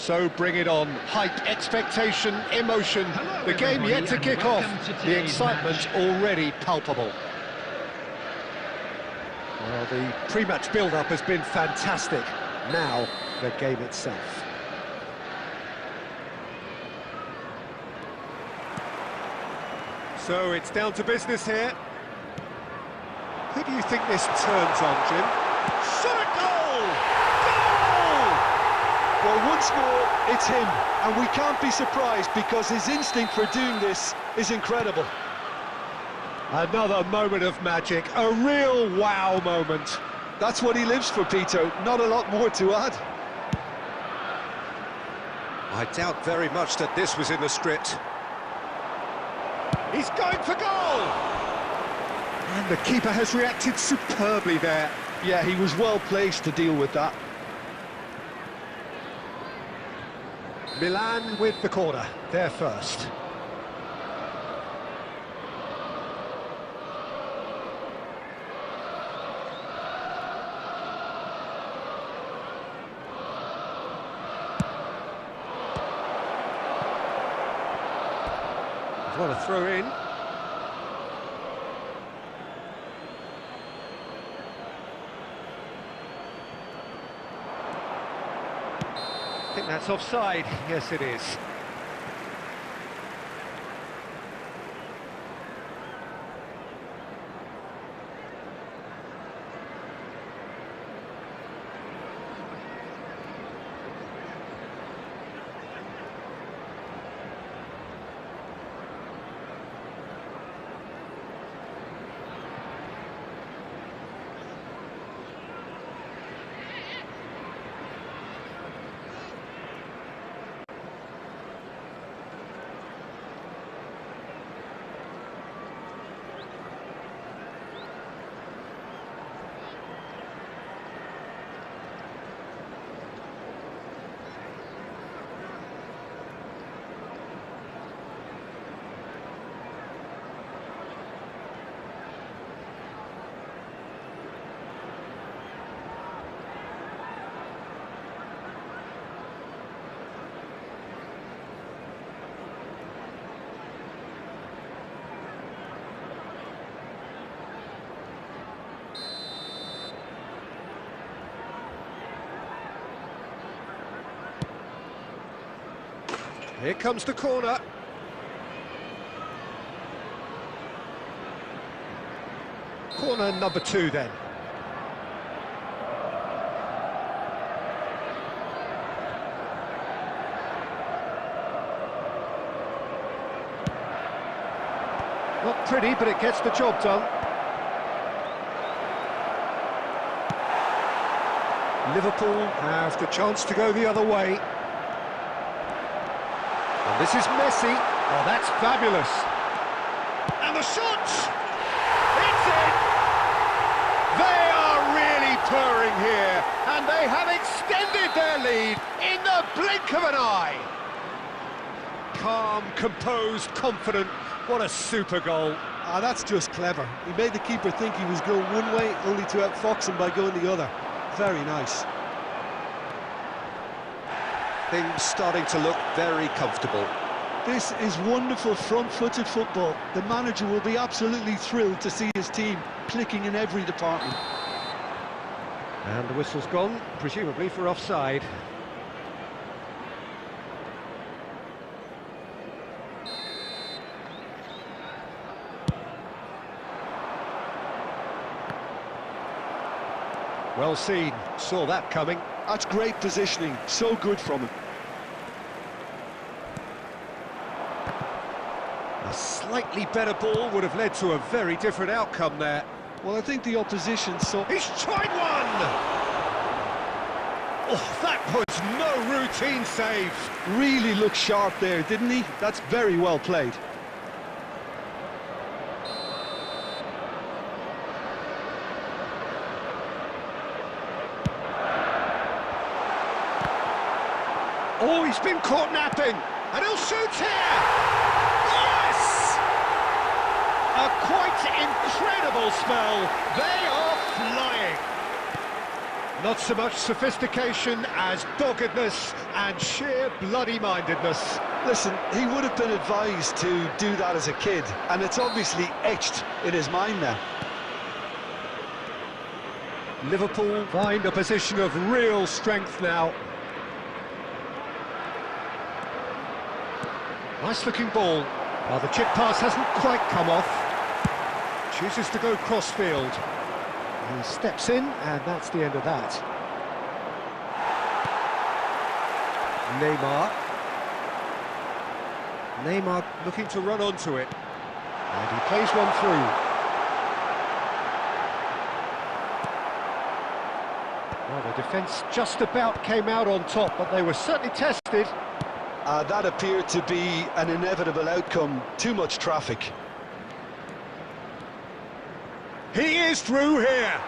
So bring it on. Hype, expectation, emotion. Hello, The game everybody, yet to and kick off. welcome to The today's excitement match. already palpable. Well, the pre-match build-up has been fantastic. Now, the game itself. So it's down to business here. Who do you think this turns on, Jim? Shot a goal! Goal! Well, once more, it's him, and we can't be surprised because his instinct for doing this is incredible. Another moment of magic, a real wow moment. That's what he lives for, Peter, not a lot more to add. I doubt very much that this was in the script. He's going for goal! And the keeper has reacted superbly there. Yeah, he was well placed to deal with that. Milan with the corner, they're first. What a throw in. I think that's offside. Yes, it is. Here comes the corner. Corner number 2 then. Not pretty, but it gets the job done. Liverpool have the chance to go the other way. And this is Messi. Oh, that's fabulous. And the shot! It's in! They are really purring here, and they have extended their lead in the blink of an eye. Calm, composed, confident. What a super goal. Ah, that's just clever. He made the keeper think he was going one way, only to outfox him by going the other. Very nice. Things starting to look very comfortable. This is wonderful front-footed football. The manager will be absolutely thrilled to see his team clicking in every department. And the whistle's gone, presumably for offside. Well seen, saw that coming. That's great positioning, so good from him. A slightly better ball would have led to a very different outcome there. Well, I think the opposition saw... He's tried one! Oh, that was no routine save. Really looked sharp there, didn't he? That's very well played. Oh, he's been caught napping, and he'll shoot here! Yes! A quite incredible spell. They are flying. Not so much sophistication as doggedness and sheer bloody-mindedness. Listen, he would have been advised to do that as a kid, and it's obviously etched in his mind now. Liverpool find a position of real strength now. Nice-looking ball. Well, the chip pass hasn't quite come off. Chooses to go cross-field. He steps in, and that's the end of that. Neymar looking to run onto it. And he plays one through. Well, the defence just about came out on top, but they were certainly tested. That appeared to be an inevitable outcome. Too much traffic. He is through here.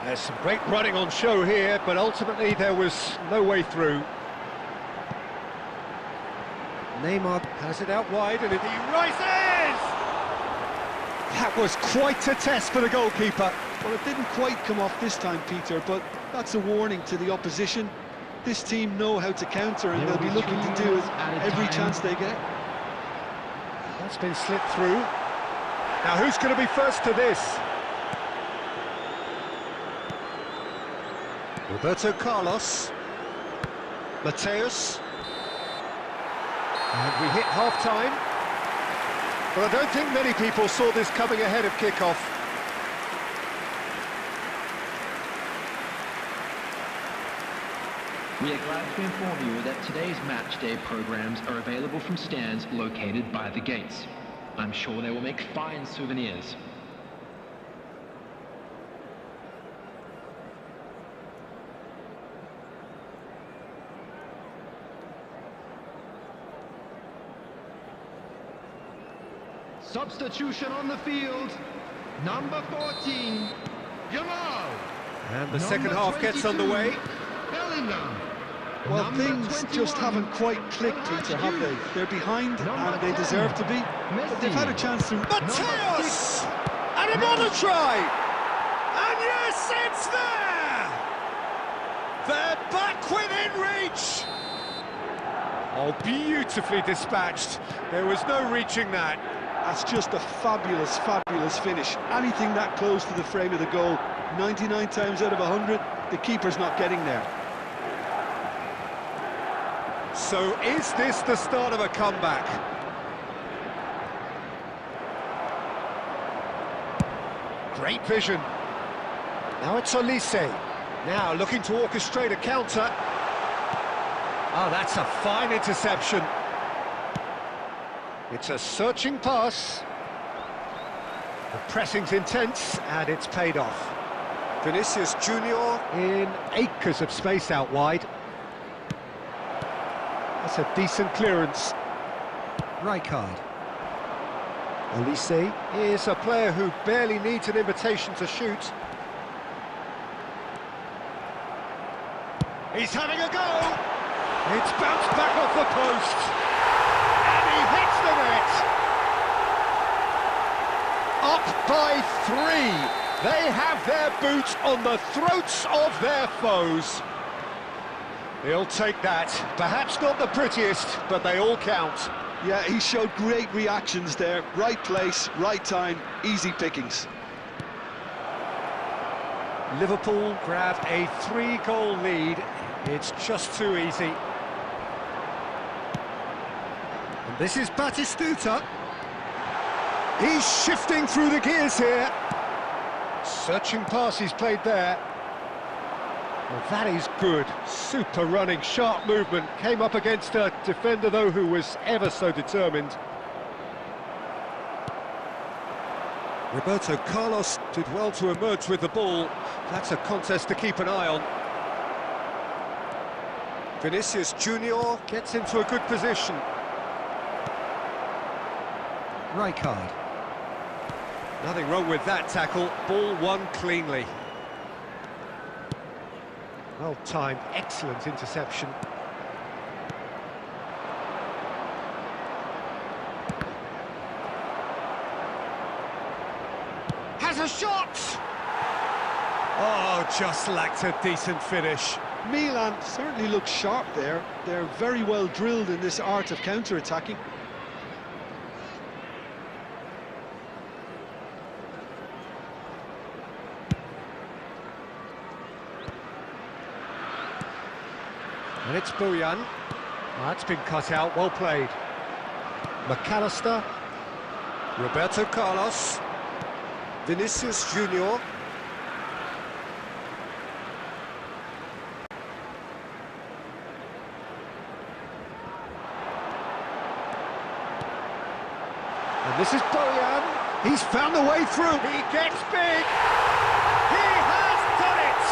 There's some great running on show here, but ultimately there was no way through. Neymar has it out wide, and he rises! That was quite a test for the goalkeeper. Well, it didn't quite come off this time, Peter, but that's a warning to the opposition. This team know how to counter, and they'll be looking to do it every chance they get. That's been slipped through. Now, who's going to be first to this? Roberto Carlos. Mateus. And we hit half-time. But I don't think many people saw this coming ahead of kick-off. We are glad to inform you that today's match day programs are available from stands located by the gates. I'm sure they will make fine souvenirs. Substitution on the field, number 14, Jamal. And the second half gets underway. Bellingham. Well, Number things just 21, haven't quite clicked, Peter, have they? They're behind, and they deserve to be. But they've had a chance to... Mateus! And another try! And yes, it's there! They're back within reach! Oh, beautifully dispatched. There was no reaching that. That's just a fabulous, fabulous finish. Anything that close to the frame of the goal, 99 times out of 100, the keeper's not getting there. So is this the start of a comeback? Great vision. Now it's Olise. Now looking to orchestrate a counter. Oh, that's a fine interception. It's a searching pass. The pressing's intense, and it's paid off. Vinicius Junior in acres of space out wide. That's a decent clearance. Rijkaard. Olise is a player who barely needs an invitation to shoot. He's having a go! It's bounced back off the post! And he hits the net! Up by 3! They have their boot on the throats of their foes. He'll take that. Perhaps not the prettiest, but they all count. Yeah, he showed great reactions there. Right place, right time, easy pickings. Liverpool grab a 3-goal lead. It's just too easy. And this is Batistuta. He's shifting through the gears here. Searching pass he's played there. Well, that is good. Super running, sharp movement. Came up against a defender, though, who was ever so determined. Roberto Carlos did well to emerge with the ball. That's a contest to keep an eye on. Vinicius Junior gets into a good position. Rijkaard. Nothing wrong with that tackle. Ball won cleanly. Well timed, excellent interception. Has a shot! Oh, just lacked a decent finish. Milan certainly look sharp there. They're very well drilled in this art of counter-attacking. And it's Bojan. That's been cut out, well played. McAllister. Roberto Carlos. Vinicius Junior. And this is Bojan. He's found a way through. He gets big. He has done it.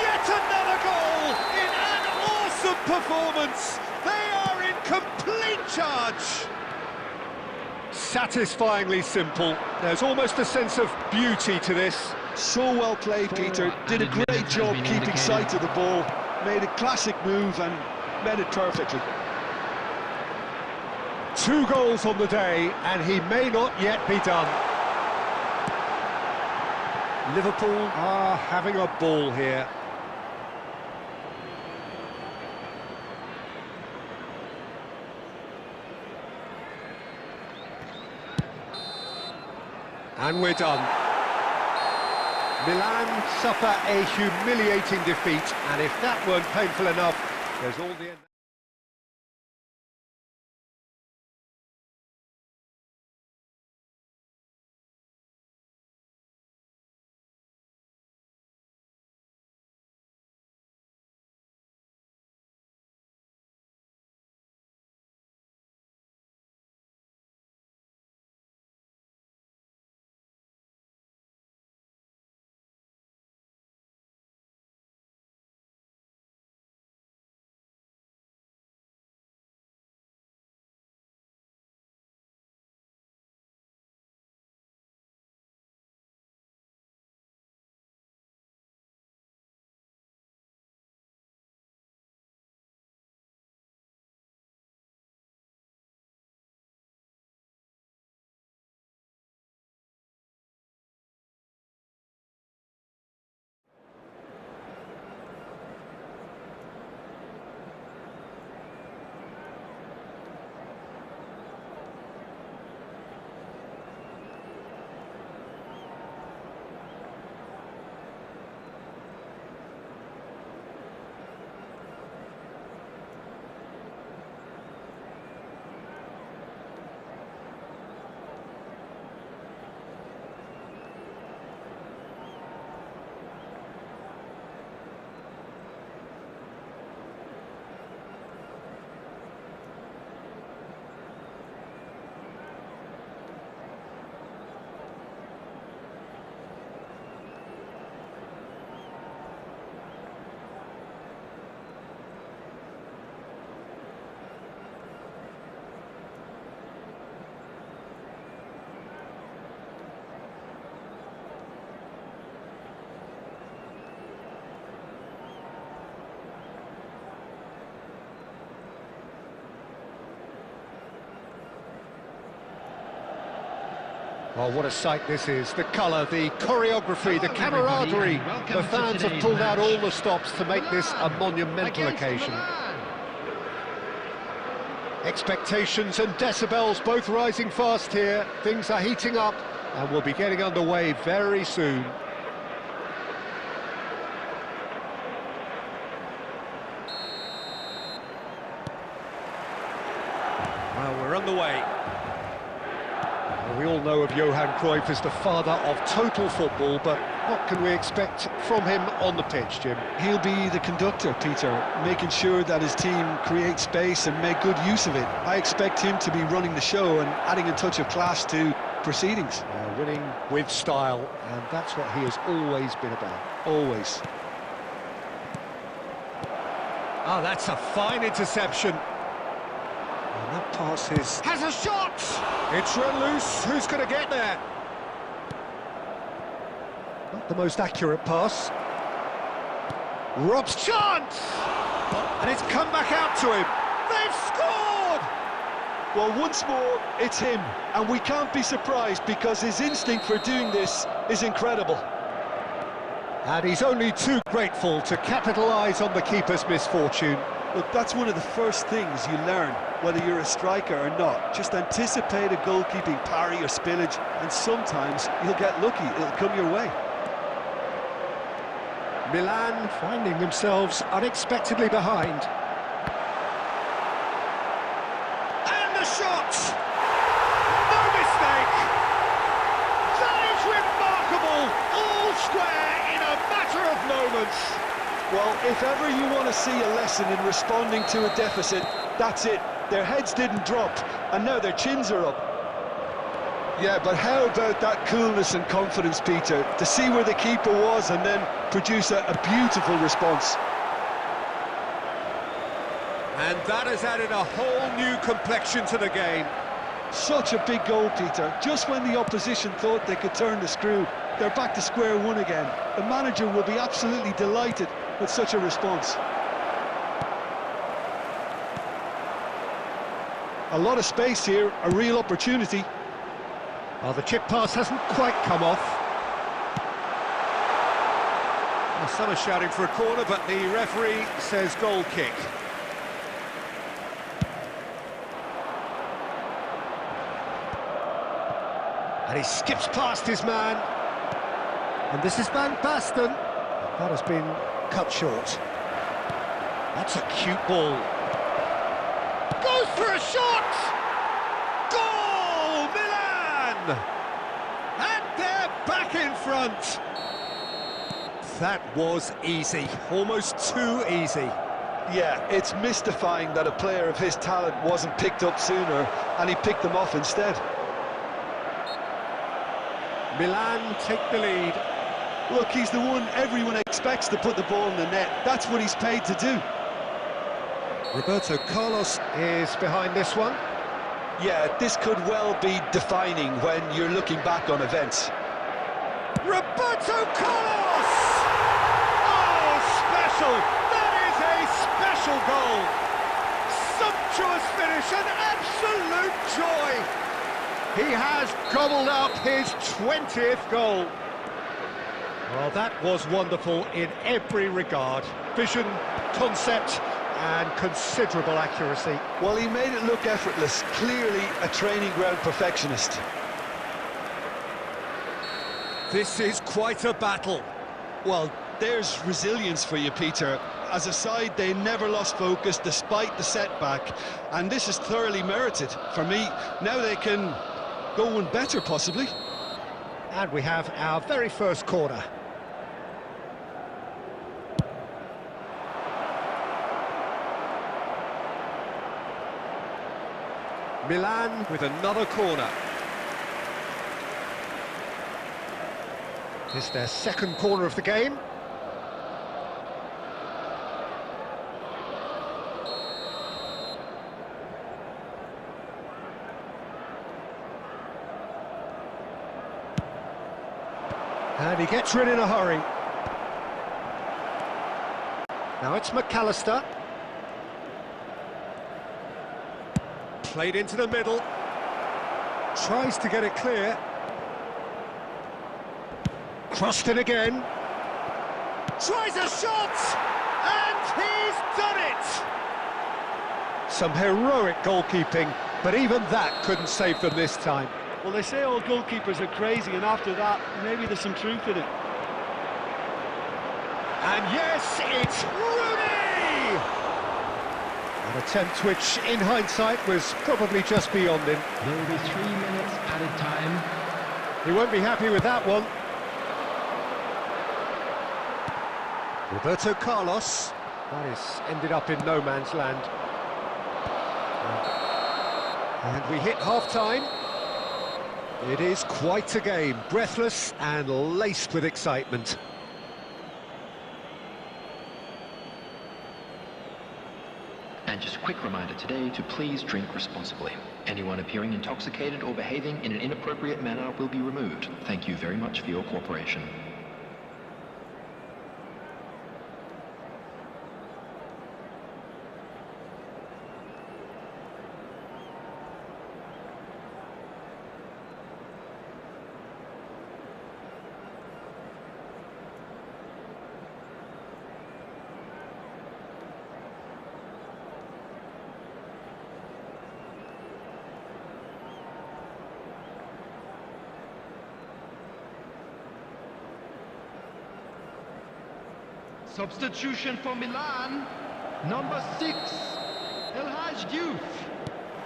Yet another goal in an awesome performance. They are in complete charge. Satisfyingly simple. There's almost a sense of beauty to this. So well played, Peter. Did a great job keeping sight of the ball. Made a classic move and met it perfectly. 2 goals on the day, and he may not yet be done. Liverpool are having a ball here. And we're done. Milan suffer a humiliating defeat, and if that weren't painful enough, there's all the... Oh, what a sight this is. The colour, the choreography, the camaraderie. The fans have pulled out all the stops to make this a monumental occasion. Expectations and decibels both rising fast here. Things are heating up and we'll be getting underway very soon. Well, we're underway. We all know of Johan Cruyff as the father of total football, but what can we expect from him on the pitch, Jim? He'll be the conductor, Peter, making sure that his team creates space and make good use of it. I expect him to be running the show and adding a touch of class to proceedings. Winning with style, and that's what he has always been about. Always. Ah, that's a fine interception. And that pass has a shot! It's run loose, who's going to get there? Not the most accurate pass. Rob's chance! And it's come back out to him. They've scored! Well, once more, it's him, and we can't be surprised because his instinct for doing this is incredible. And he's only too grateful to capitalise on the keeper's misfortune. Look, that's one of the first things you learn, whether you're a striker or not. Just anticipate a goalkeeping parry or spillage, and sometimes you'll get lucky, it'll come your way. Milan finding themselves unexpectedly behind. And the shot! No mistake! That is remarkable! All square in a matter of moments. Well, if ever you want to see a lesson in responding to a deficit, that's it. Their heads didn't drop, and now their chins are up. Yeah, but how about that coolness and confidence, Peter, to see where the keeper was and then produce a beautiful response. And that has added a whole new complexion to the game. Such a big goal, Peter. Just when the opposition thought they could turn the screw, they're back to square one again. The manager will be absolutely delighted with such a response. A lot of space here, a real opportunity. Well, the chip pass hasn't quite come off. Well, some are shouting for a corner, but the referee says goal kick. And he skips past his man. And this is Van Basten. That has been cut short. That's a cute ball. Goes for a shot! Goal, Milan! And they're back in front. That was easy, almost too easy. Yeah, it's mystifying that a player of his talent wasn't picked up sooner, and he picked them off instead. Milan take the lead. Look, he's the one everyone expects to put the ball in the net. That's what he's paid to do. Roberto Carlos is behind this one. Yeah, this could well be defining when you're looking back on events. Roberto Carlos! Oh, special! That is a special goal! Sumptuous finish, an absolute joy! He has gobbled up his 20th goal. Well, that was wonderful in every regard. Vision, concept, and considerable accuracy. Well, he made it look effortless. Clearly a training ground perfectionist. This is quite a battle. Well, there's resilience for you, Peter. As a side, they never lost focus despite the setback, and this is thoroughly merited. For me, now they can go one better, possibly. And we have our very first corner. Milan with another corner. This is their second corner of the game. And he gets rid in a hurry. Now it's McAllister. Played into the middle. Tries to get it clear. Crossed in again. Tries a shot! And he's done it! Some heroic goalkeeping, but even that couldn't save them this time. Well, they say all goalkeepers are crazy, and after that, maybe there's some truth in it. And yes, it's Rooney! An attempt which, in hindsight, was probably just beyond him. There will be 3 minutes added time. He won't be happy with that one. Roberto Carlos. That is ended up in no man's land. And we hit half-time. It is quite a game, breathless and laced with excitement. And just a quick reminder today to please drink responsibly. Anyone appearing intoxicated or behaving in an inappropriate manner will be removed. Thank you very much for your cooperation. Substitution for Milan. Number 6, El Haj Youth.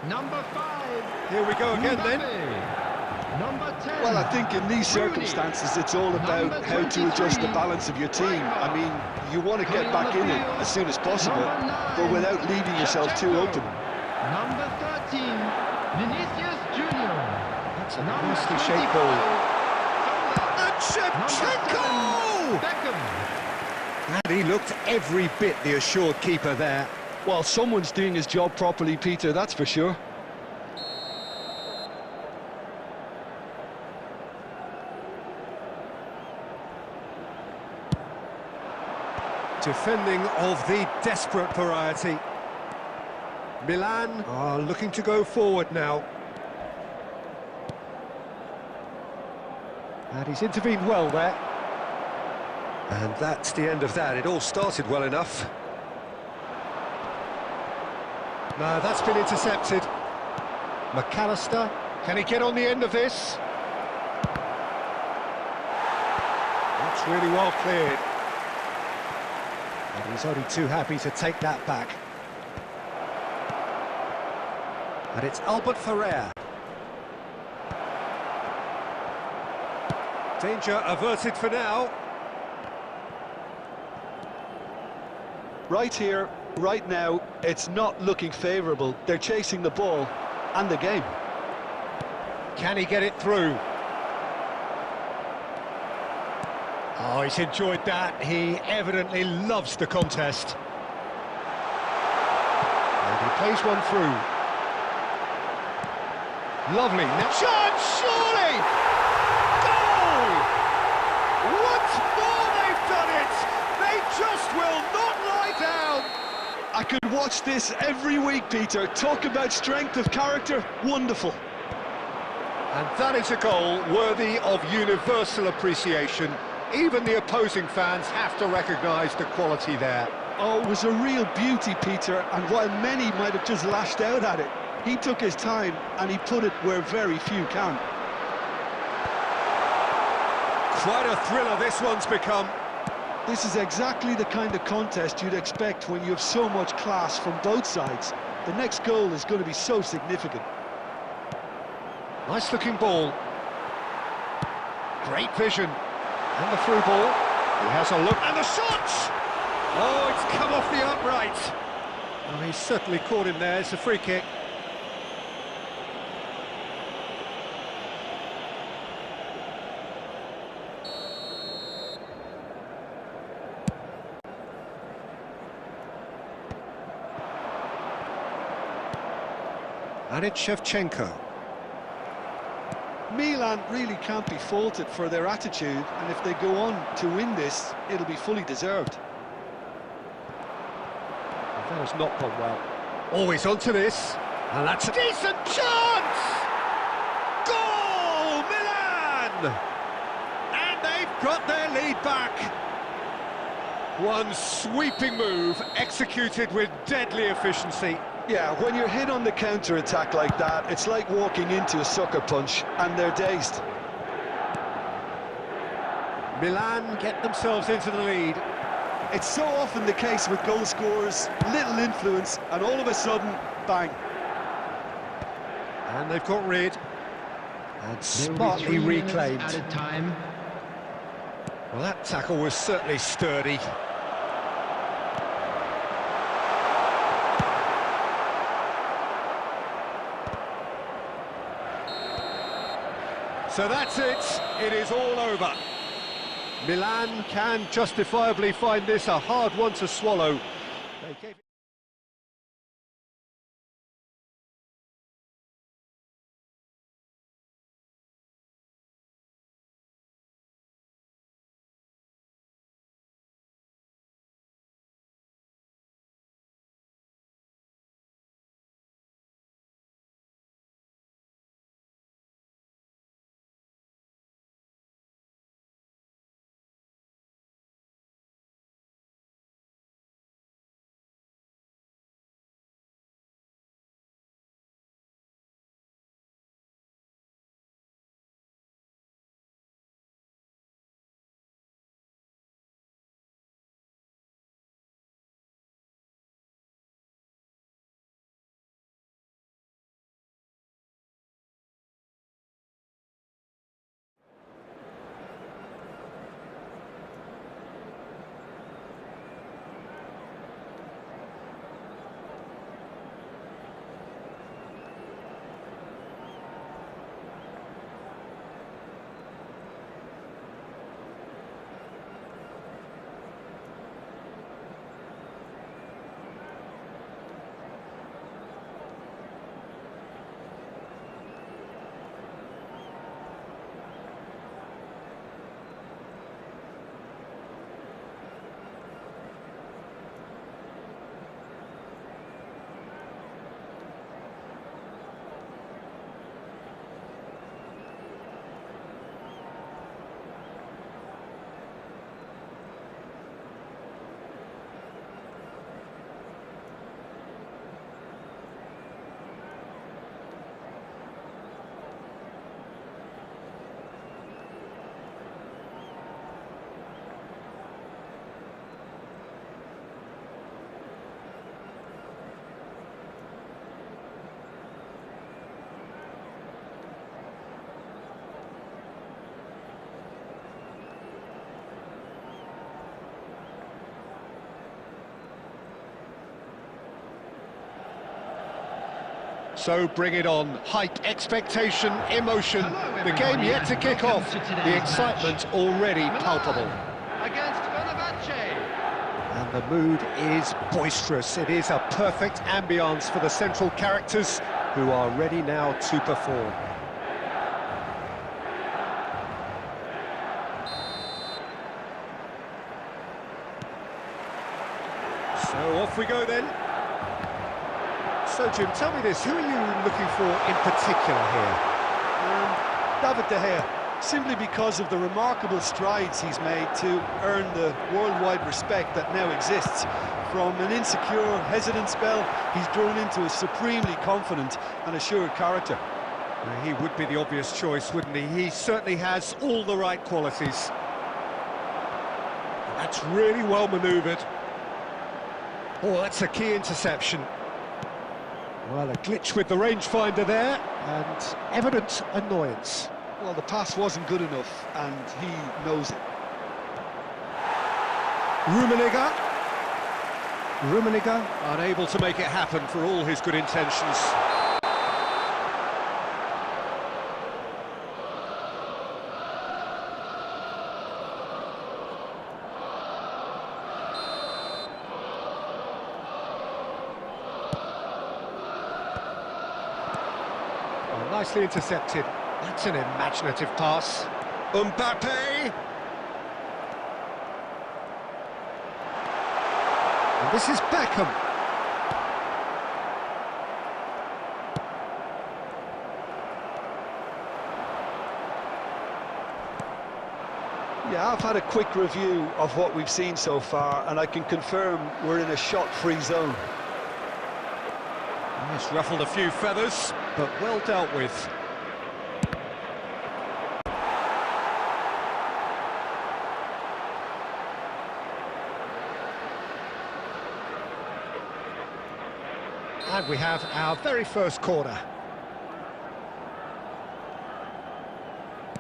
Number 5. Here we go again then. Number 10. Well, I think in these circumstances, it's all about how to adjust the balance of your team. I mean, you want to get back in it as soon as possible, but without leaving yourself too open. Number 13, Vinicius Junior. That's a nicely shaped ball. And Shevchenko! Beckham. And he looked every bit the assured keeper there. Well, someone's doing his job properly, Peter, that's for sure. Defending of the desperate variety. Milan are looking to go forward now. And he's intervened well there. And that's the end of that. It all started well enough. No, that's been intercepted. McAllister, can he get on the end of this? That's really well cleared. And he's only too happy to take that back. And it's Albert Ferrer. Danger averted for now. Right here, right now, it's not looking favourable. They're chasing the ball and the game. Can he get it through? Oh, he's enjoyed that. He evidently loves the contest. And he plays one through. Lovely. Now, chance, surely! Goal! Once more they've done it! They just will not lie down! I could watch this every week, Peter. Talk about strength of character, wonderful. And that is a goal worthy of universal appreciation. Even the opposing fans have to recognise the quality there. Oh, it was a real beauty, Peter, and while many might have just lashed out at it, he took his time and he put it where very few can. Quite a thriller this one's become. This is exactly the kind of contest you'd expect when you have so much class from both sides. The next goal is going to be so significant. Nice looking ball. Great vision. And the through ball. He has a look. And the shot! Oh, it's come off the upright. Oh, he's certainly caught him there. It's a free kick. And it's Shevchenko. Milan really can't be faulted for their attitude, and if they go on to win this, it'll be fully deserved. That has not gone well. Always onto this, and that's a decent chance! Goal, Milan! And they've got their lead back. One sweeping move, executed with deadly efficiency. Yeah, when you're hit on the counter-attack like that, it's like walking into a sucker punch, and they're dazed. Milan get themselves into the lead. It's so often the case with goal scorers, little influence, and all of a sudden, bang. And they've got rid. And smartly reclaimed. Added time. Well, that tackle was certainly sturdy. So that's it. It is all over. Milan can justifiably find this a hard one to swallow. They gave it So bring it on. Hype, expectation, emotion. The game yet to kick off. The excitement already palpable. Against Fenerbahce. And the mood is boisterous. It is a perfect ambience for the central characters who are ready now to perform. So off we go then. So Jim, tell me this, who are you looking for in particular here? David De Gea, simply because of the remarkable strides he's made to earn the worldwide respect that now exists. From an insecure, hesitant spell, he's grown into a supremely confident and assured character. He would be the obvious choice, wouldn't he? He certainly has all the right qualities. That's really well manoeuvred. Oh, that's a key interception. Well, a glitch with the rangefinder there, and evident annoyance. Well, the pass wasn't good enough, and he knows it. Rummenigge, unable to make it happen for all his good intentions. Oh, nicely intercepted. That's an imaginative pass. Mbappe! And this is Beckham. Yeah, I've had a quick review of what we've seen so far, and I can confirm we're in a shot-free zone. Yes, ruffled a few feathers, but well dealt with. And we have our very first corner.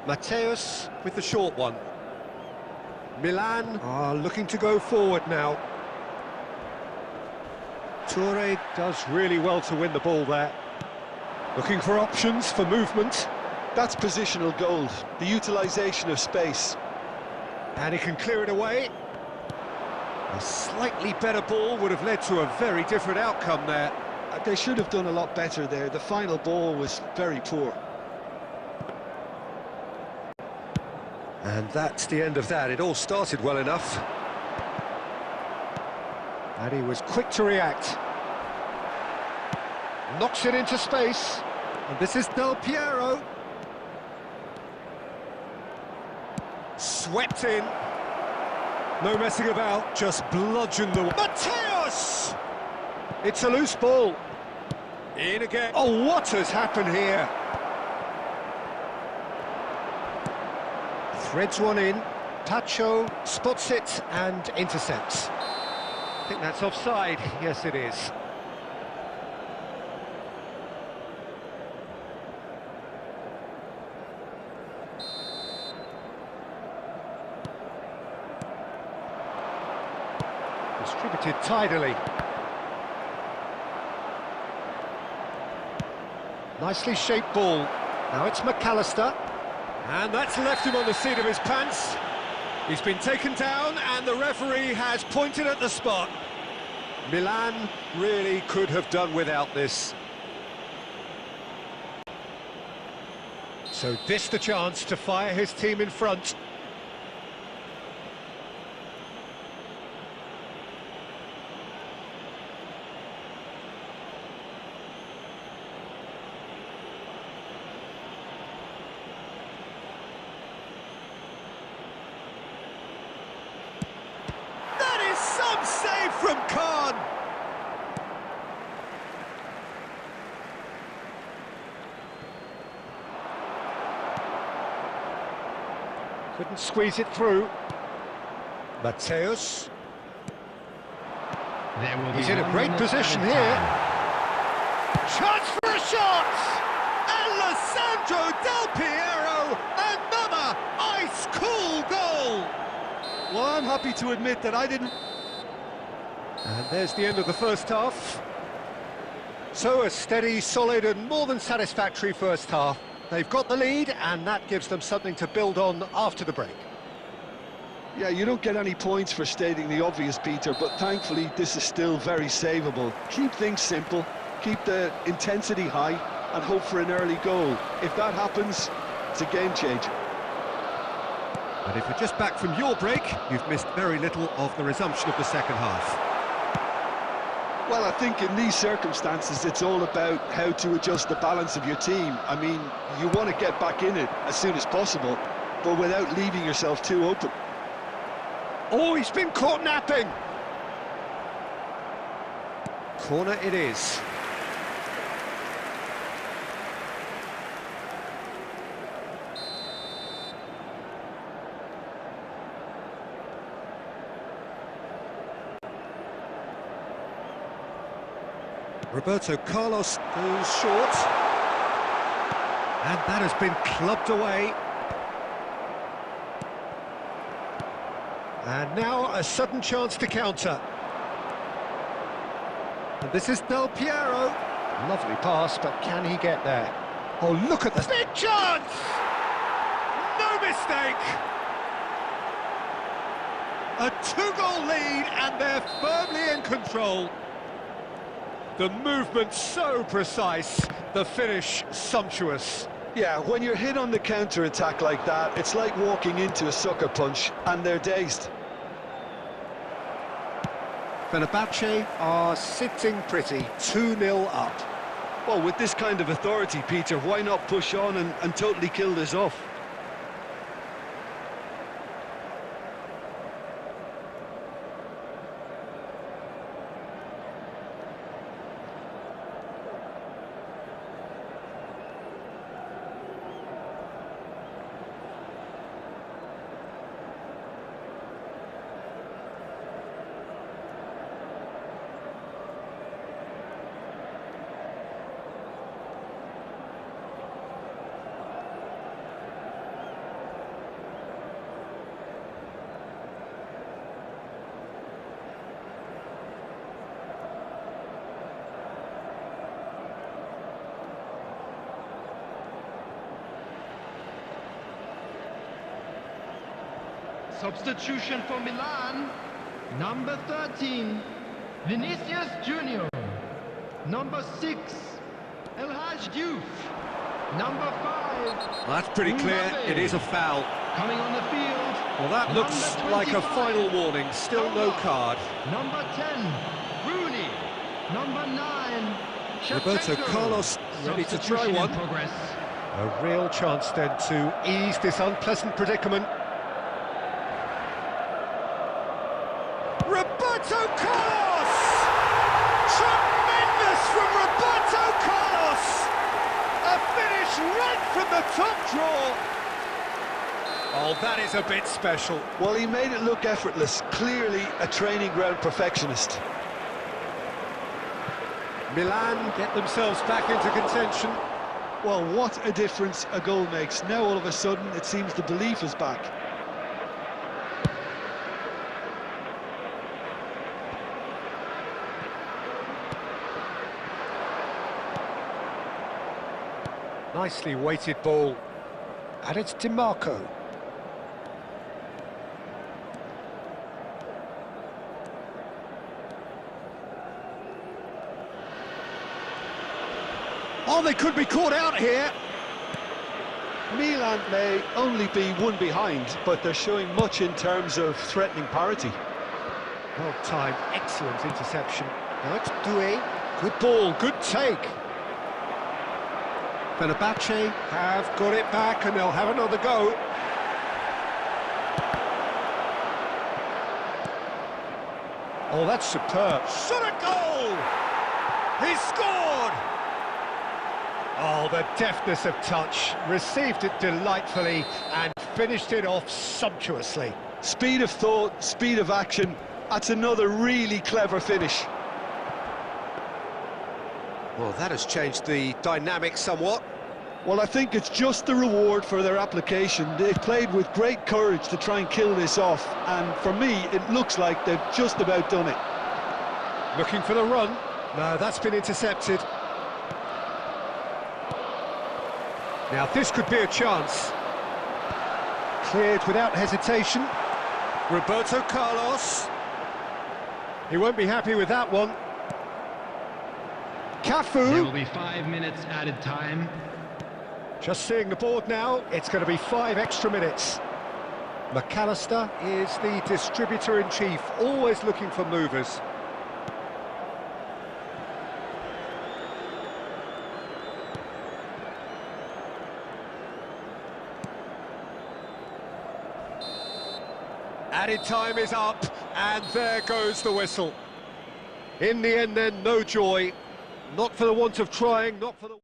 Mateus with the short one. Milan are looking to go forward now. Toure does really well to win the ball there. Looking for options for movement. That's positional gold, the utilisation of space. And he can clear it away. A slightly better ball would have led to a very different outcome there. They should have done a lot better there. The final ball was very poor. And that's the end of that. It all started well enough. And he was quick to react. Knocks it into space. And this is Del Piero. Swept in. No messing about, just bludgeoned the... Mateus! It's a loose ball. In again. Oh, what has happened here? Threads one in. Pacho spots it and intercepts. I think that's offside. Yes, it is. Distributed tidily. Nicely shaped ball. Now it's McAllister. And that's left him on the seat of his pants. He's been taken down and the referee has pointed at the spot. Milan really could have done without this. So this the chance to fire his team in front. Save from Khan. Couldn't squeeze it through. Mateus. He's in a great position here. Chance for a shot! Alessandro Del Piero, another ice-cool goal! Well, I'm happy to admit that I didn't... And there's the end of the first half. So a steady, solid and more than satisfactory first half. They've got the lead and that gives them something to build on after the break. Yeah, you don't get any points for stating the obvious, Peter, but thankfully this is still very savable. Keep things simple, keep the intensity high, and hope for an early goal. If that happens, it's a game changer. And if you're just back from your break, you've missed very little of the resumption of the second half. Well, I think in these circumstances, it's all about how to adjust the balance of your team. I mean, you want to get back in it as soon as possible, but without leaving yourself too open. Oh, he's been caught napping! Corner it is. Roberto Carlos goes short. And that has been clubbed away. And now a sudden chance to counter. And this is Del Piero. Lovely pass, but can he get there? Oh, look at this. Big chance! No mistake! A two-goal lead, and they're firmly in control. The movement so precise, the finish sumptuous. Yeah, when you're hit on the counter-attack like that, it's like walking into a sucker punch, and they're dazed. Fenerbahce are sitting pretty, 2-0 up. Well, with this kind of authority, Peter, why not push on and totally kill this off? Substitution for Milan, number 13, Vinicius Junior. Number 6, El Hadj Diouf. Number 5. Well, that's pretty clear, Mbappe. it is a foul. Coming on the field. Well, that looks number like a 25, final warning, still no Thomas. card. Number 10, Rooney. Number 9, Roberto Shevchenko. Carlos ready to try Substitution in one. progress. A real chance then to ease this unpleasant predicament. Roberto Carlos! Tremendous from Roberto Carlos! A finish right from the top draw. Oh, that is a bit special. Well, he made it look effortless. Clearly a training ground perfectionist. Milan get themselves back into contention. Well, what a difference a goal makes. Now all of a sudden it seems the belief is back. Nicely weighted ball. And it's DiMarco. Oh, they could be caught out here. Milan may only be one behind, but they're showing much in terms of threatening parity. Well timed, excellent interception. Now it's Doué. Good ball, good take. Fenerbahce have got it back and they'll have another go. Oh, that's superb. Shot a goal! He scored! Oh, the deftness of touch. Received it delightfully and finished it off sumptuously. Speed of thought, speed of action. That's another really clever finish. Well, that has changed the dynamic somewhat. Well, I think it's just the reward for their application. They've played with great courage to try and kill this off, and for me, it looks like they've just about done it. Looking for the run. No, that's been intercepted. Now this could be a chance. Cleared without hesitation. Roberto Carlos. He won't be happy with that one. There Cafu. will be 5 minutes added time. Just seeing the board now, it's going to be 5 extra minutes. McAllister is the distributor-in-chief, always looking for movers. Added time is up, and there goes the whistle. In the end then, no joy. Not for the want of trying, not for the...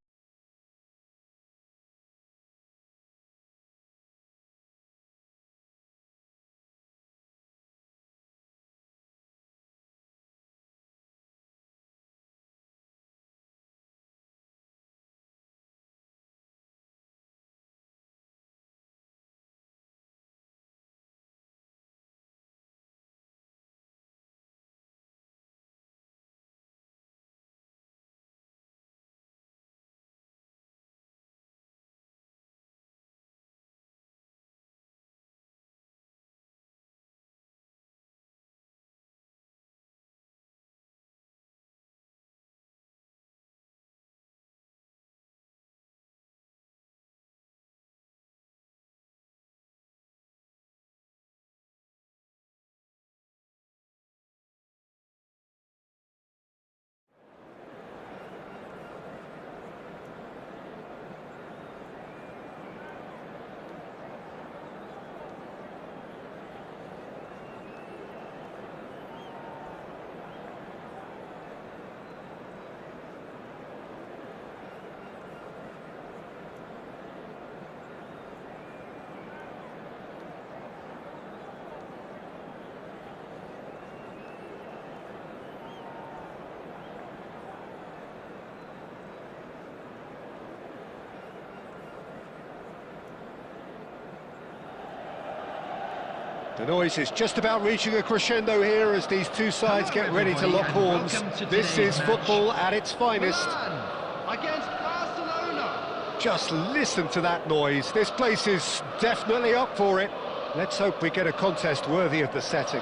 The noise is just about reaching a crescendo here as these two sides get ready to lock horns. This is football at its finest. Milan against Barcelona. Just listen to that noise. This place is definitely up for it. Let's hope we get a contest worthy of the setting.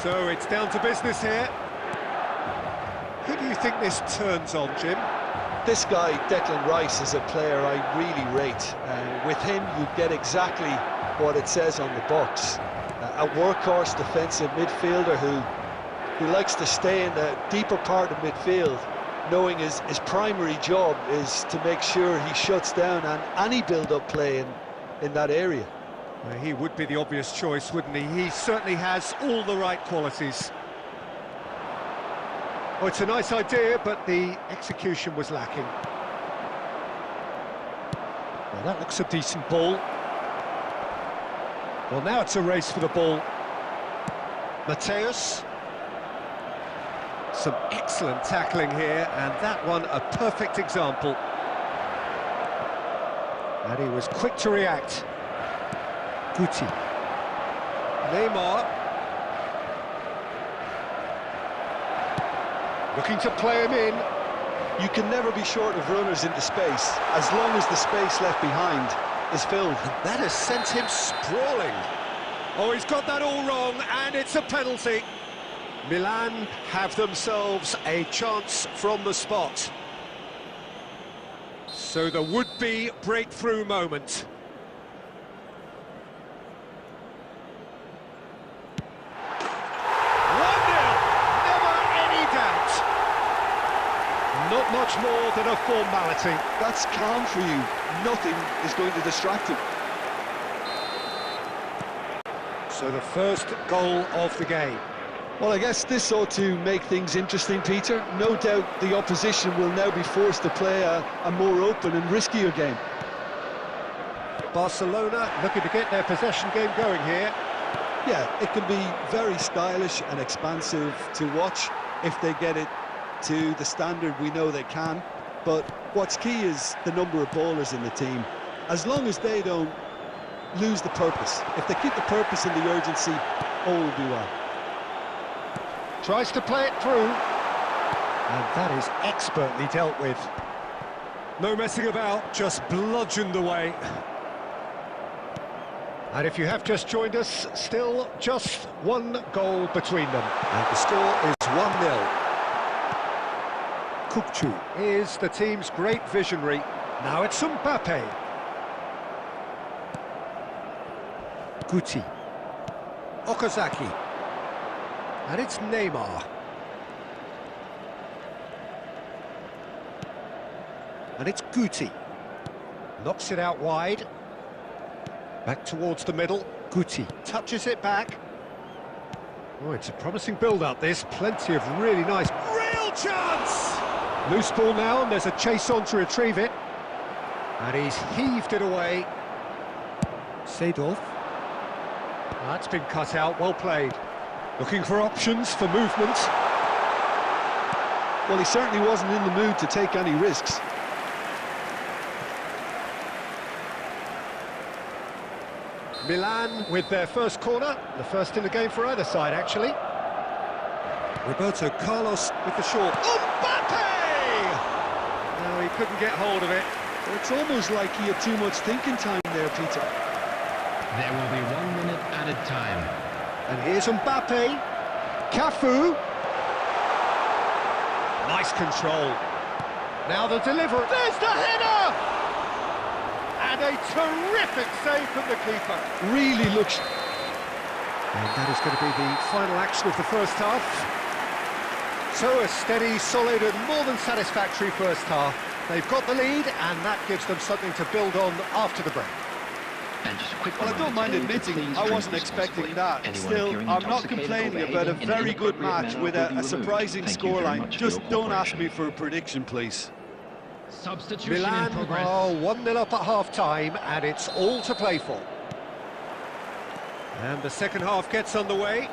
So it's down to business here. Who do you think this turns on, Jim? This guy, Declan Rice, is a player I really rate. With him, you get exactly what it says on the box. A workhorse defensive midfielder who likes to stay in the deeper part of midfield, knowing his primary job is to make sure he shuts down any build-up play in that area. Well, he would be the obvious choice, wouldn't he? He certainly has all the right qualities. Oh, it's a nice idea, but the execution was lacking. Well, that looks a decent ball. Well, now it's a race for the ball. Mateus. Some excellent tackling here, and that one a perfect example. And he was quick to react. Guti. Neymar. Looking to play him in. You can never be short of runners into space, as long as the space left behind is filled. That has sent him sprawling. Oh, he's got that all wrong, and it's a penalty. Milan have themselves a chance from the spot. So the would-be breakthrough moment. Not much more than a formality. That's calm for you. Nothing is going to distract him. So the first goal of the game. Well, I guess this ought to make things interesting, Peter. No doubt the opposition will now be forced to play a more open and riskier game. Barcelona looking to get their possession game going here. Yeah, it can be very stylish and expansive to watch if they get it to the standard we know they can, but what's key is the number of ballers in the team. As long as they don't lose the purpose, if they keep the purpose and the urgency, all will be well. Tries to play it through. And that is expertly dealt with. No messing about, just bludgeoned away. And if you have just joined us, still just one goal between them. And the score is 1-0. Kukçu is the team's great visionary. Now it's Mbappe. Guti. Okazaki. And it's Neymar. And it's Guti. Knocks it out wide. Back towards the middle. Guti touches it back. Oh, it's a promising build-up, this. Plenty of really nice... Real chance! Loose ball now, and there's a chase on to retrieve it. And he's heaved it away. Seedorf. That's been cut out, well played. Looking for options for movement. Well, he certainly wasn't in the mood to take any risks. Milan with their first corner, the first in the game for either side, actually. Roberto Carlos with the short. Mbappe! No, he couldn't get hold of it. It's almost like he had too much thinking time there, Peter. There will be 1 minute added time. And here's Mbappe. Cafu. Nice control. Now the delivery. There's the header! And a terrific save from the keeper. Really looks... And that is going to be the final action of the first half. So a steady, solid and more than satisfactory first half. They've got the lead and that gives them something to build on after the break. And just a quick Well, I don't mind reminder today, admitting please I drink wasn't expecting responsibly. that. Anyone Still, appearing I'm not intoxicated or complaining about a behaving in very an good inappropriate match manner with will be a removed. surprising Thank you very scoreline. much for Just your don't ask cooperation. me for a prediction, please. Substitution in Milan progress. are 1-0 up at half-time and it's all to play for. And the second half gets underway.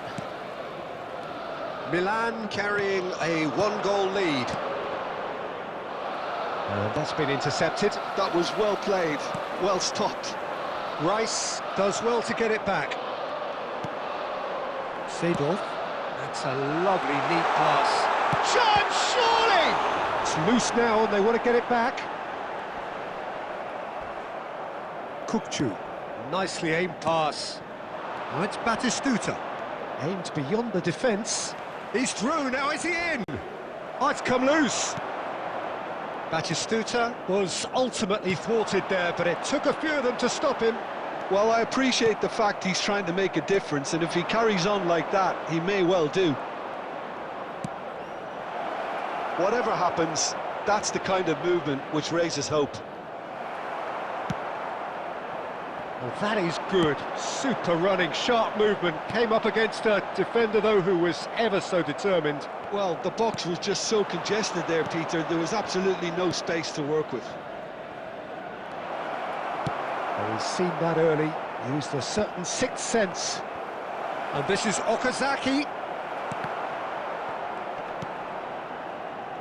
Milan carrying a one-goal lead. And that's been intercepted. That was well played, well stopped. Rice does well to get it back. Seedorf. That's a lovely, neat pass. Chance, surely! It's loose now and they want to get it back. Kukçu. Nicely aimed pass. Now it's Batistuta. Aimed beyond the defence. He's through, now is he in? Oh, it's come loose. Batistuta was ultimately thwarted there, but it took a few of them to stop him. Well, I appreciate the fact he's trying to make a difference, and if he carries on like that, he may well do. Whatever happens, that's the kind of movement which raises hope. Well, that is good. Super running, sharp movement. Came up against a defender, though, who was ever so determined. Well, the box was just so congested there, Peter. There was absolutely no space to work with. Well, he's seen that early. Used a certain sixth sense. And this is Okazaki.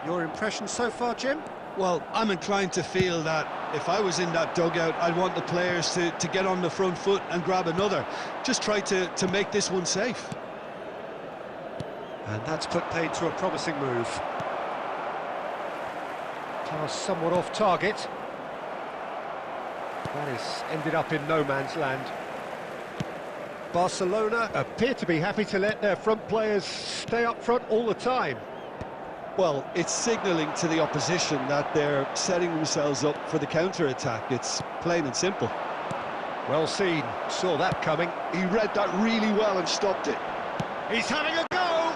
Your impression so far, Jim? Well, I'm inclined to feel that if I was in that dugout, I'd want the players to get on the front foot and grab another. Just try to make this one safe. And that's put paid to a promising move. Pass somewhat off target. That has ended up in no man's land. Barcelona appear to be happy to let their front players stay up front all the time. Well, it's signalling to the opposition that they're setting themselves up for the counter-attack. It's plain and simple. Well seen, saw that coming. He read that really well and stopped it. He's having a go!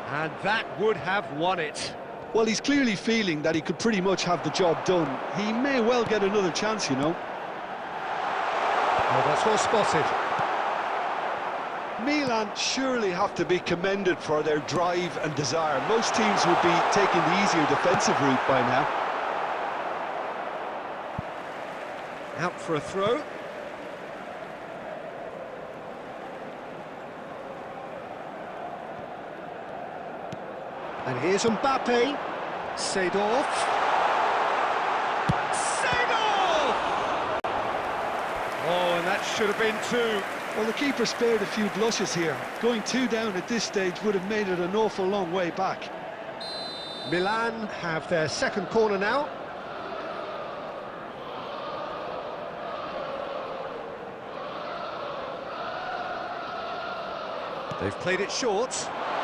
And that would have won it. Well, he's clearly feeling that he could pretty much have the job done. He may well get another chance, you know. Oh, that's well spotted. Milan surely have to be commended for their drive and desire. Most teams would be taking the easier defensive route by now. Out for a throw. And here's Mbappe. Seedorf. Seedorf! Oh, and that should have been two. Well, the keeper spared a few blushes here. Going 2 down at this stage would have made it an awful long way back. Milan have their second corner now. They've played it short.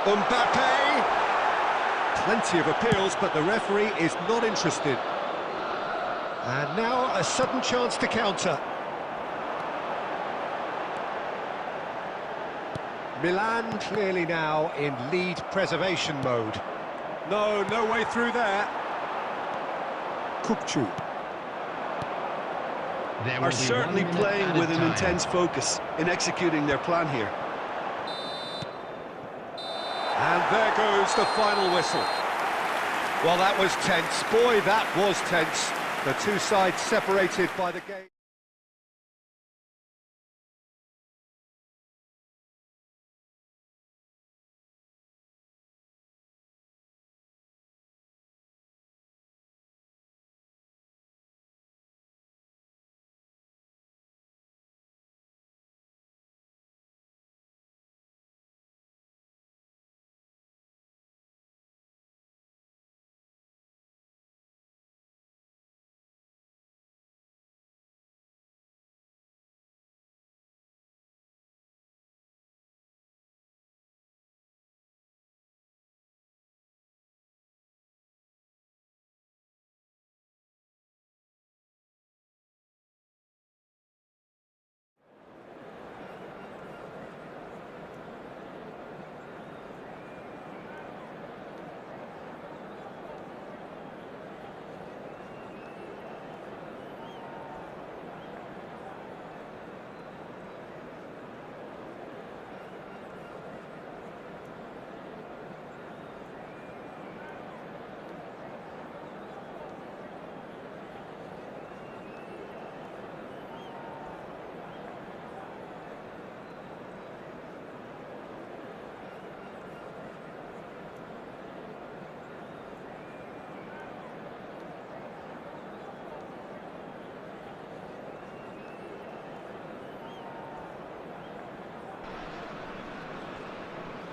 Mbappe! Plenty of appeals, but the referee is not interested. And now a sudden chance to counter. Milan clearly now in lead preservation mode. No way through there. Kupchu. There will Are be certainly 1 minute playing added with an time. intense focus in executing their plan here. And there goes the final whistle. Well, that was tense. Boy, that was tense. The two sides separated by the game.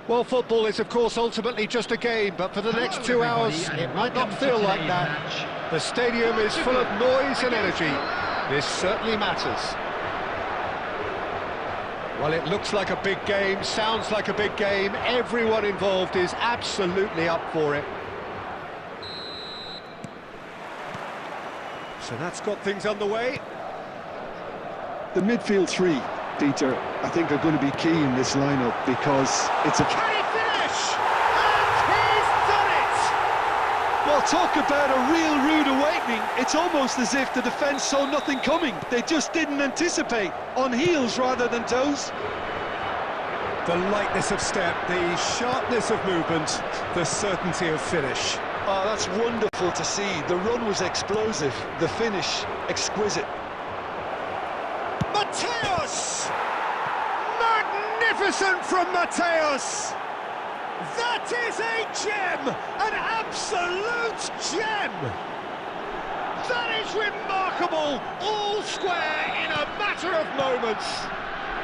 Well, football is, of course, ultimately just a game, but for the next 2 hours, it might not feel like that. The stadium is full of noise and energy. This certainly matters. Well, it looks like a big game, sounds like a big game. Everyone involved is absolutely up for it. So that's got things underway. The midfield 3, Peter, I think are going to be key in this lineup because it's a... Can he finish? And he's done it! Well, talk about a real rude awakening. It's almost as if the defence saw nothing coming. They just didn't anticipate, on heels rather than toes. The lightness of step, the sharpness of movement, the certainty of finish. Oh, that's wonderful to see. The run was explosive, the finish exquisite. Mateus! Magnificent from Mateus! That is a gem! An absolute gem! That is remarkable! All square in a matter of moments!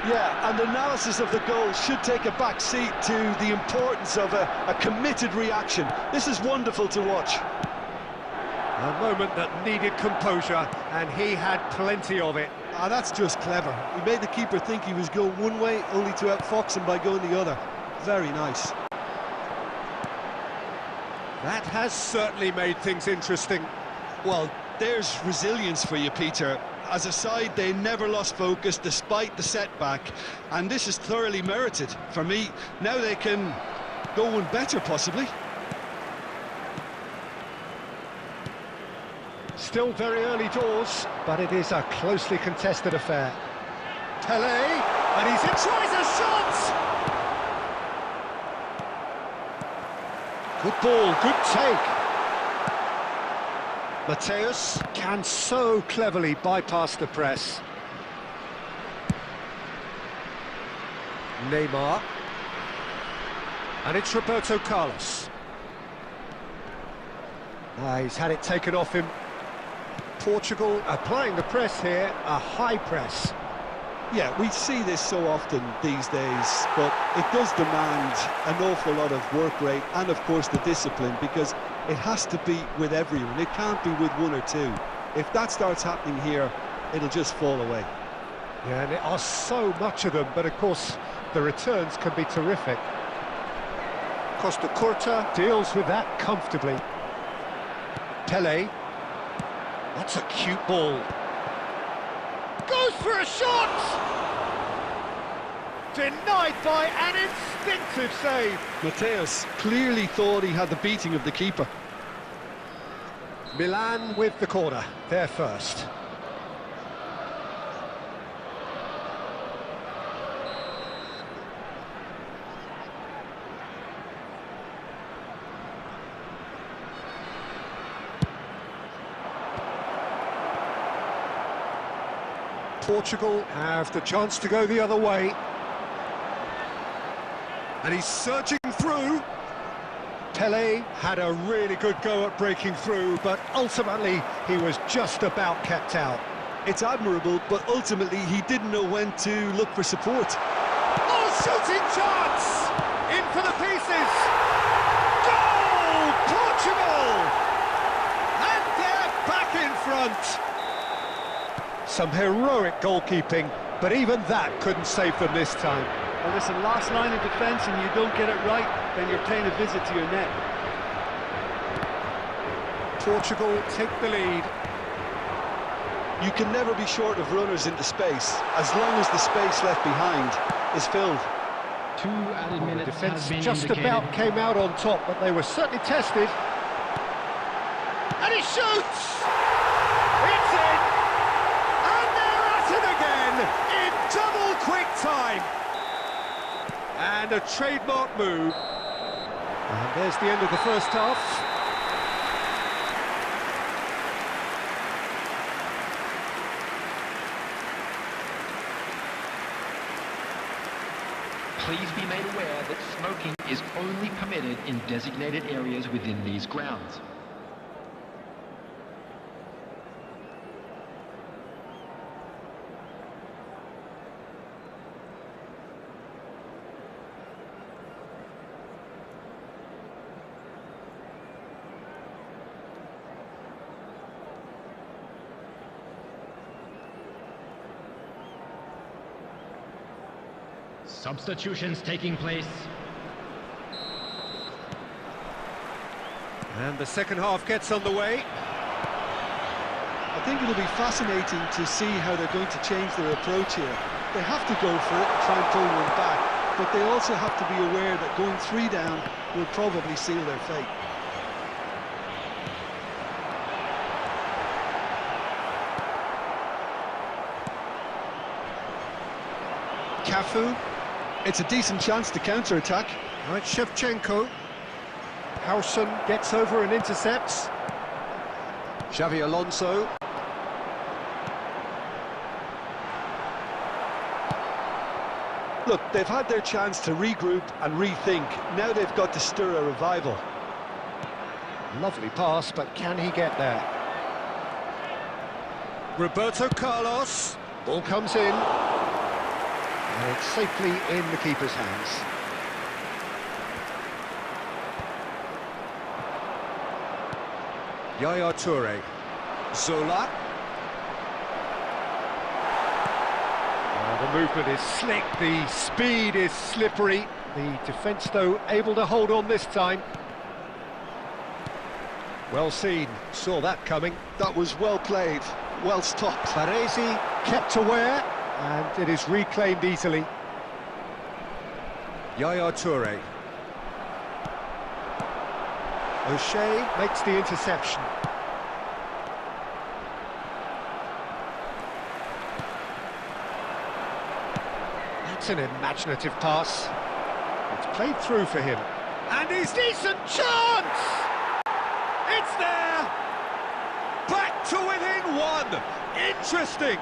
Yeah, and analysis of the goal should take a back seat to the importance of a committed reaction. This is wonderful to watch. A moment that needed composure, and he had plenty of it. Ah, that's just clever. He made the keeper think he was going one way, only to outfox him by going the other. Very nice. That has certainly made things interesting. Well, there's resilience for you, Peter. As a side, they never lost focus despite the setback, and this is thoroughly merited. For me, now they can go one better, possibly. Still very early doors, but it is a closely contested affair. Pele, and he's in, tries a shot! Good ball, good take. Mateus can so cleverly bypass the press. Neymar. And it's Roberto Carlos. He's had it taken off him. Portugal applying the press here, a high press. Yeah, we see this so often these days, but it does demand an awful lot of work rate and, of course, the discipline, because it has to be with everyone. It can't be with one or two. If that starts happening here, it'll just fall away. Yeah, and there are so much of them, but of course the returns can be terrific. Costa Curta deals with that comfortably. Pele. That's a cute ball. Goes for a shot! Denied by an instinctive save. Mateus clearly thought he had the beating of the keeper. Milan with the corner, they're first. Portugal have the chance to go the other way. And he's surging through. Pele had a really good go at breaking through, but ultimately he was just about kept out. It's admirable, but ultimately he didn't know when to look for support. Oh, shooting chance! In for the pieces! Goal! Portugal! And they're back in front! Some heroic goalkeeping, but even that couldn't save them this time. Well, listen, last line of defence and you don't get it right, then you're paying a visit to your net. Portugal take the lead. You can never be short of runners into space, as long as the space left behind is filled. 2 added The minutes defence has been just indicated. about came out on top, but they were certainly tested. And he shoots! It's in! And they're at it again in double quick time. And a trademark move. And there's the end of the first half. Please be made aware that smoking is only permitted in designated areas within these grounds. Substitutions taking place. And the second half gets underway. I think it'll be fascinating to see how they're going to change their approach here. They have to go for it and try and pull one back, but they also have to be aware that going 3 down will probably seal their fate. Cafu. It's a decent chance to counter-attack. Right, Shevchenko. Howson gets over and intercepts. Xavi Alonso. Look, they've had their chance to regroup and rethink. Now they've got to stir a revival. Lovely pass, but can he get there? Roberto Carlos. Ball comes in. And it's safely in the keeper's hands. Yaya Toure. Zola. The movement is slick, the speed is slippery. The defence, though, able to hold on this time. Well seen, saw that coming. That was well played, well stopped. Baresi kept aware, and it is reclaimed easily. Yaya Toure. O'Shea makes the interception. That's an imaginative pass. It's played through for him. And his decent chance! It's there! Back to within 1! Interesting!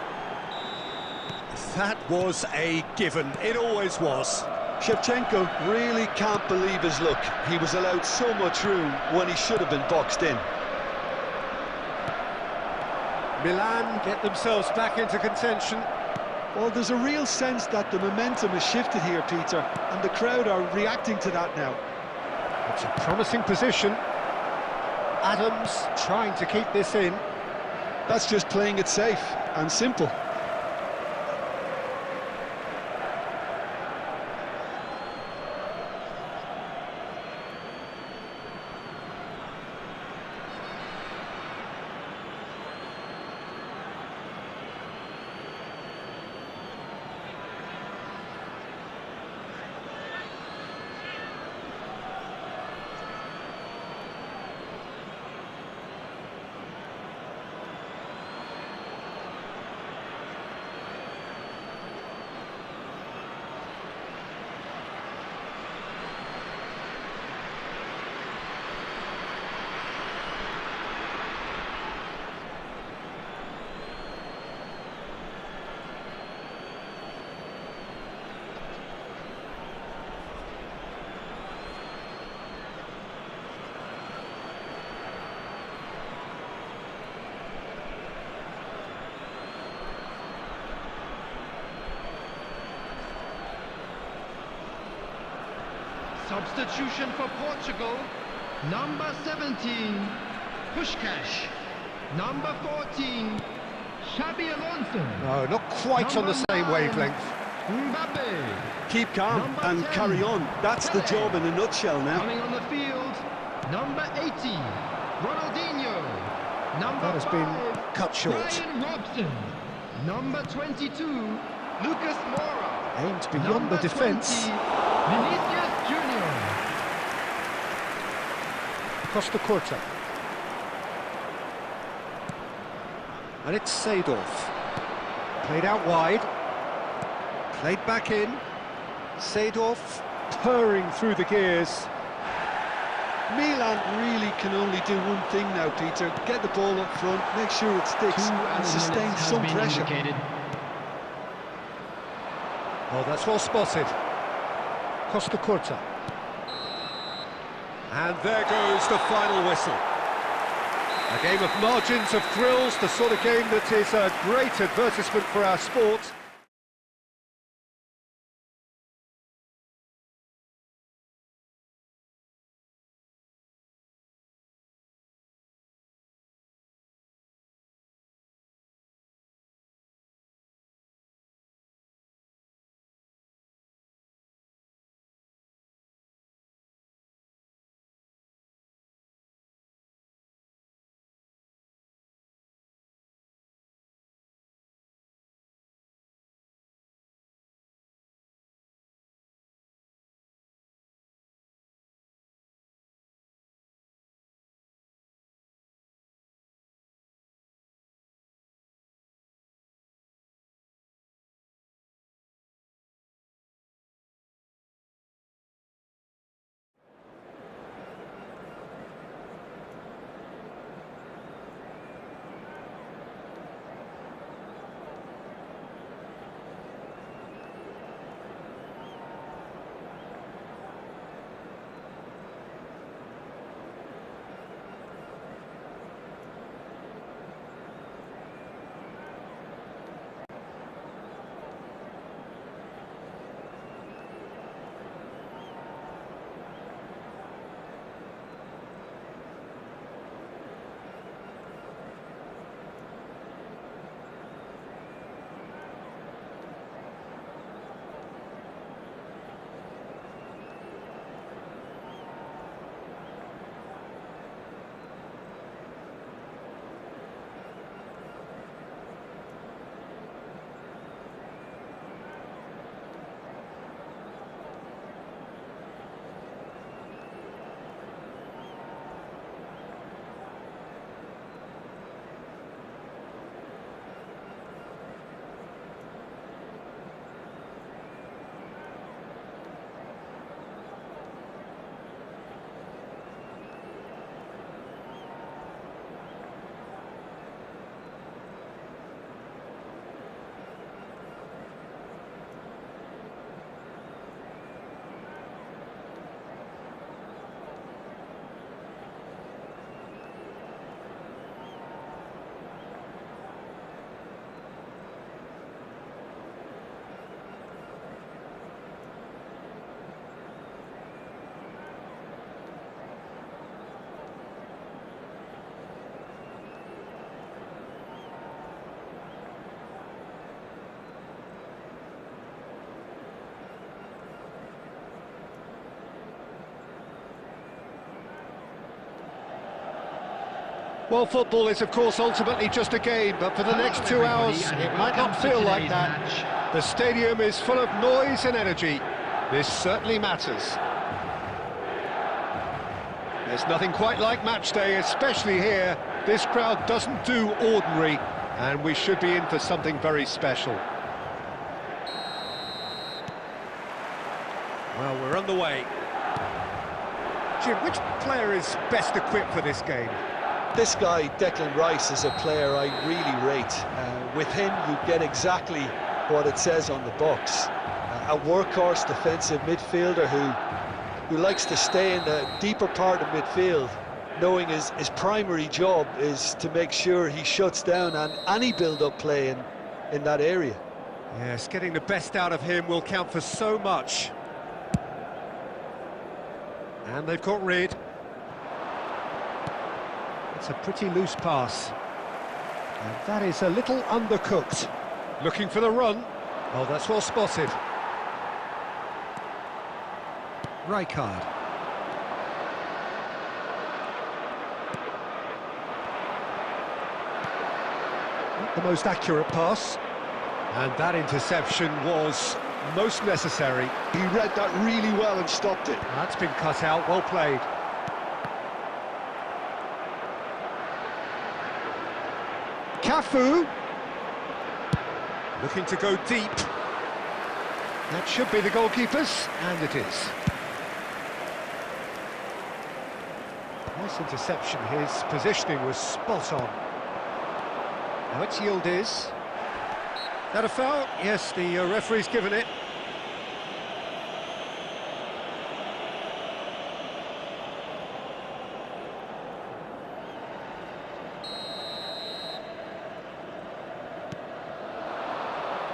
That was a given. It always was. Shevchenko really can't believe his luck. He was allowed so much room when he should have been boxed in. Milan get themselves back into contention. Well, there's a real sense that the momentum has shifted here, Peter, and the crowd are reacting to that now. It's a promising position. Adams trying to keep this in. That's just playing it safe and simple. Substitution for Portugal. Number 17, Puskás. Number 14, Xabi Alonso. No, not quite on the same Number 9, wavelength. Mbappe. Keep calm Number and 10, carry on. That's the job in a nutshell now. Coming on the field, number 80, Ronaldinho. Number That has 5, been cut short. Brian Robson. Number 22, Lucas Moura. Aimed beyond Number the defence. 20, Vinicius Junior. Costa Curta. And it's Seedorf. Played out wide. Played back in. Seedorf purring through the gears. Milan really can only do one thing now, Peter. Get the ball up front, make sure it sticks, and sustain some pressure. Oh, that's well spotted. Costa Curta. And there goes the final whistle. A game of margins of thrills, the sort of game that is a great advertisement for our sport. Well, football is, of course, ultimately just a game, but for the next 2 hours, it might not feel like that. The stadium is full of noise and energy. This certainly matters. There's nothing quite like match day, especially here. This crowd doesn't do ordinary, and we should be in for something very special. Well, we're underway. Jim, which player is best equipped for this game? This guy, Declan Rice, is a player I really rate. With him, you get exactly what it says on the box. A workhorse defensive midfielder who likes to stay in the deeper part of midfield, knowing his primary job is to make sure he shuts down any build-up play in that area. Yes, getting the best out of him will count for so much. And they've got rid. It's a pretty loose pass. And that is a little undercooked. Looking for the run. Oh, that's well spotted. Rijkaard. Not the most accurate pass. And that interception was most necessary. He read that really well and stopped it. That's been cut out, well played. Cafu. Looking to go deep. That should be the goalkeeper's, and it is. Nice interception, his positioning was spot on. Now it's Yildiz. That a foul? Yes, the referee's given it.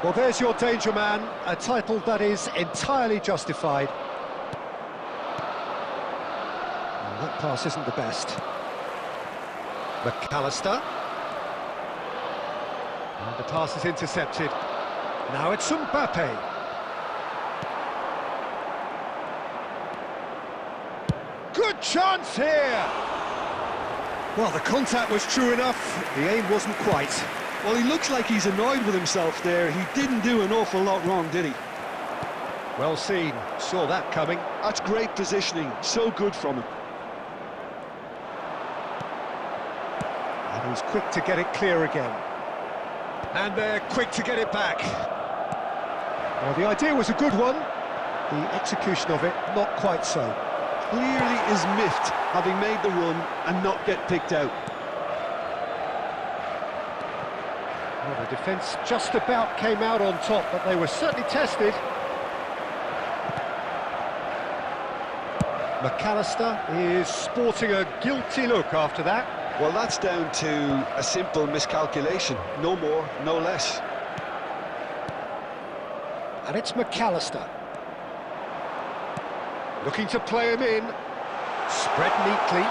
Well, there's your danger man, a title that is entirely justified. Well, that pass isn't the best. McAllister. And the pass is intercepted. Now it's Mbappe. Good chance here! Well, the contact was true enough, the aim wasn't quite. Well, he looks like he's annoyed with himself there. He didn't do an awful lot wrong, did he? Well seen, saw that coming. That's great positioning, so good from him. And he's quick to get it clear again. And they're quick to get it back. Well, the idea was a good one. The execution of it, not quite so. Clearly is miffed, having made the run and not get picked out. Well, the defence just about came out on top, but they were certainly tested. McAllister is sporting a guilty look after that. Well, that's down to a simple miscalculation. No more, no less. And it's McAllister. Looking to play him in. Spread neatly.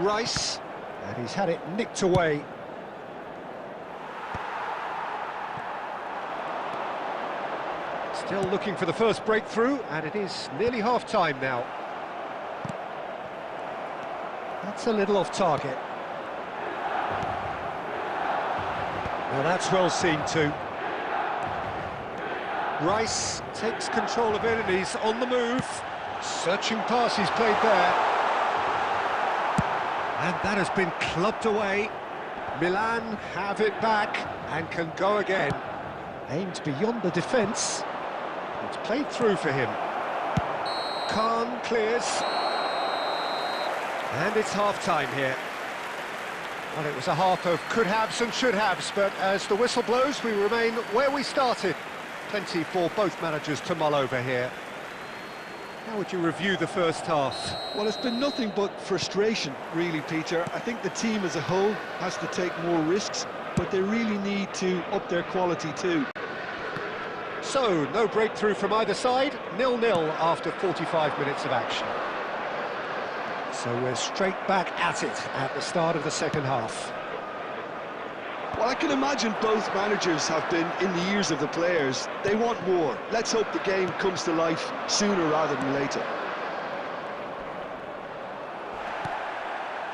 Rice. And he's had it nicked away. Still looking for the first breakthrough, and it is nearly half-time now. That's a little off target. Well, that's well seen too. Rice takes control of it and he's on the move. Searching pass he's played there. And that has been clubbed away. Milan have it back and can go again. Aimed beyond the defence. It's played through for him. Khan clears. And it's half-time here. Well, it was a half of could-haves and should-haves, but as the whistle blows, we remain where we started. Plenty for both managers to mull over here. How would you review the first half? Well, it's been nothing but frustration, really, Peter. I think the team as a whole has to take more risks, but they really need to up their quality too. So, no breakthrough from either side, 0-0 after 45 minutes of action. So we're straight back at it at the start of the second half. Well, I can imagine both managers have been in the ears of the players. They want more. Let's hope the game comes to life sooner rather than later.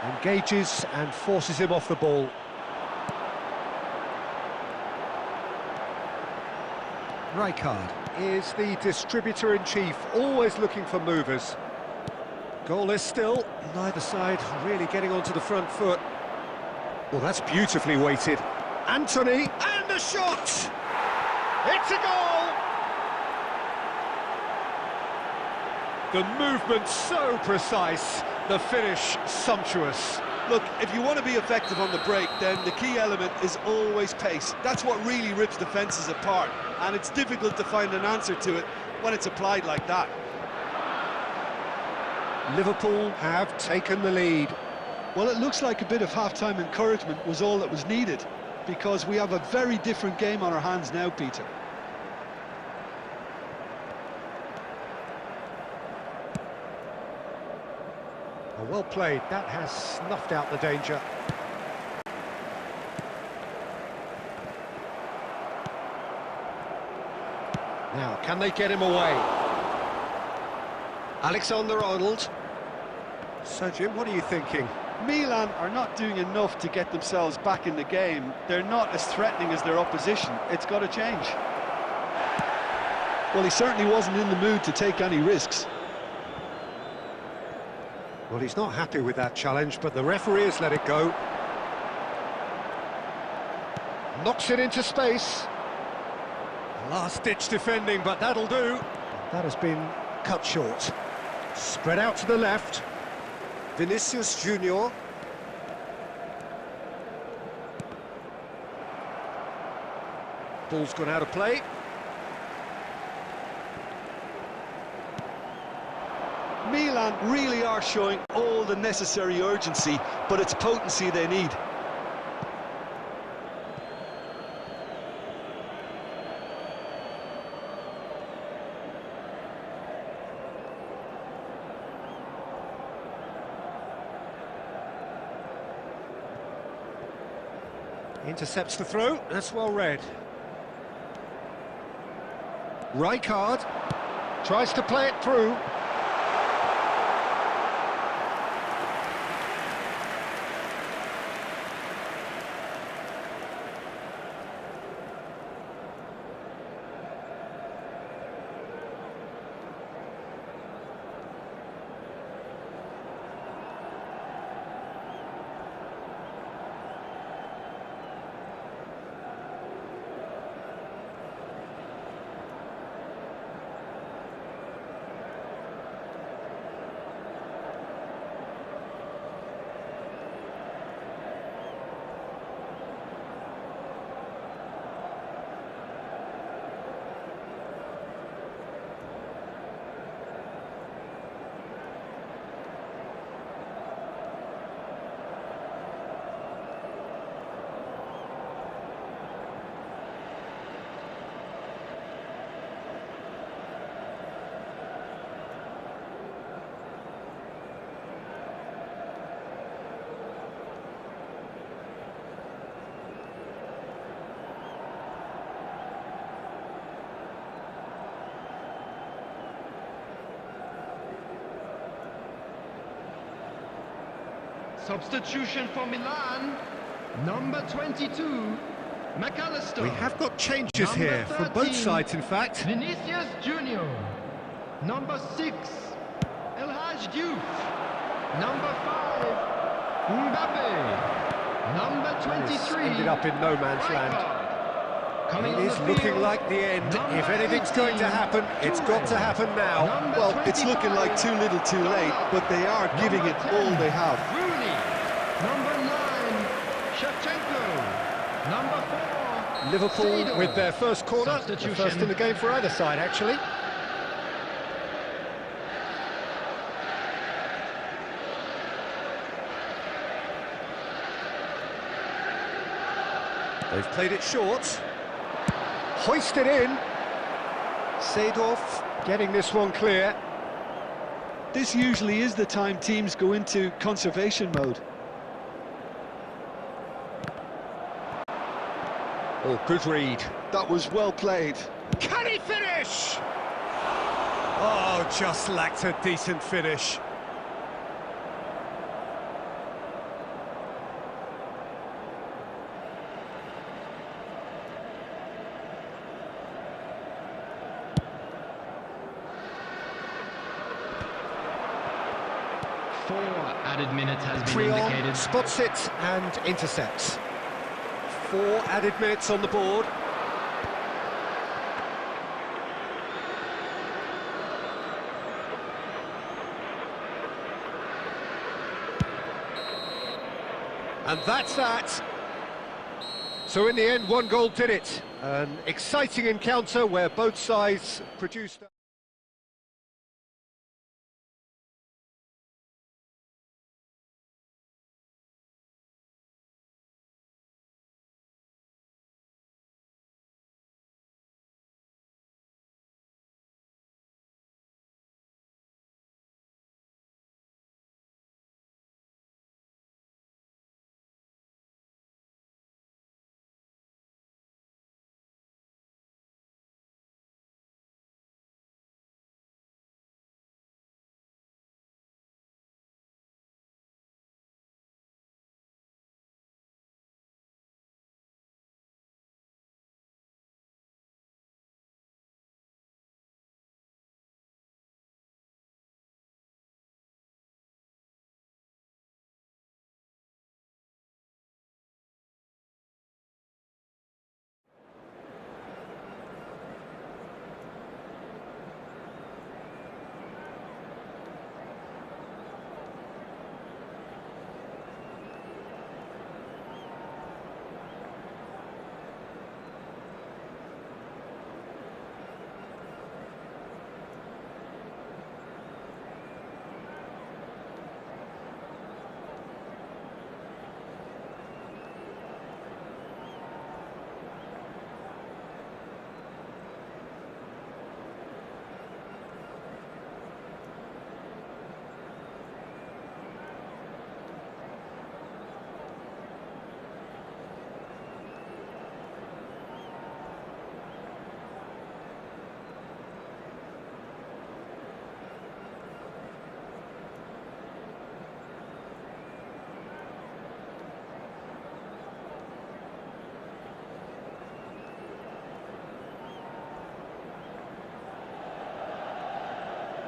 Engages and forces him off the ball. Rijkaard is the distributor-in-chief, always looking for movers. Goalless still, neither side really getting onto the front foot. Well, that's beautifully weighted. Anthony, and the shot! It's a goal! The movement so precise, the finish sumptuous. Look, if you want to be effective on the break, then the key element is always pace. That's what really rips defences apart, and it's difficult to find an answer to it when it's applied like that. Liverpool have taken the lead. Well, it looks like a bit of half-time encouragement was all that was needed, because we have a very different game on our hands now, Peter. Oh, well played, that has snuffed out the danger. Now, can they get him away? Alexander-Arnold. So, Jim, what are you thinking? Milan are not doing enough to get themselves back in the game. They're not as threatening as their opposition. It's got to change. Well, he certainly wasn't in the mood to take any risks. Well, he's not happy with that challenge, but the referee has let it go. Knocks it into space. Last-ditch defending, but that'll do. That has been cut short. Spread out to the left. Vinicius Junior. Ball's gone out of play. Milan really are showing all the necessary urgency, but it's potency they need. Intercepts the throw, that's well read. Rijkaard tries to play it through. Substitution for Milan, number 22, McAllister. We have got changes Number here from both 13, sides, in fact. Vinicius Junior. Number 6, El Hadj Diouf. Number 5, Mbappe. Number 23, Ended up in no man's land. Coming It on is the looking field, like the end. number If anything's going to 18, happen, it's got to happen now. Number Well, it's 25, looking like too little too late, but they are giving it all they have. Rooney. Number 9, Shevchenko. Number 4, Liverpool Seedorf. with their first corner, the Substitution. first in the game for either side, actually. They've played it short. Hoisted in. Seedorf getting this one clear. This usually is the time teams go into conservation mode. Oh, good read. That was well played. Can he finish? Oh, just lacked a decent finish. 4 added minutes has been Creon indicated. spots it and intercepts. 4 added minutes on the board. And that's that. So in the end, 1 goal did it. An exciting encounter where both sides produced...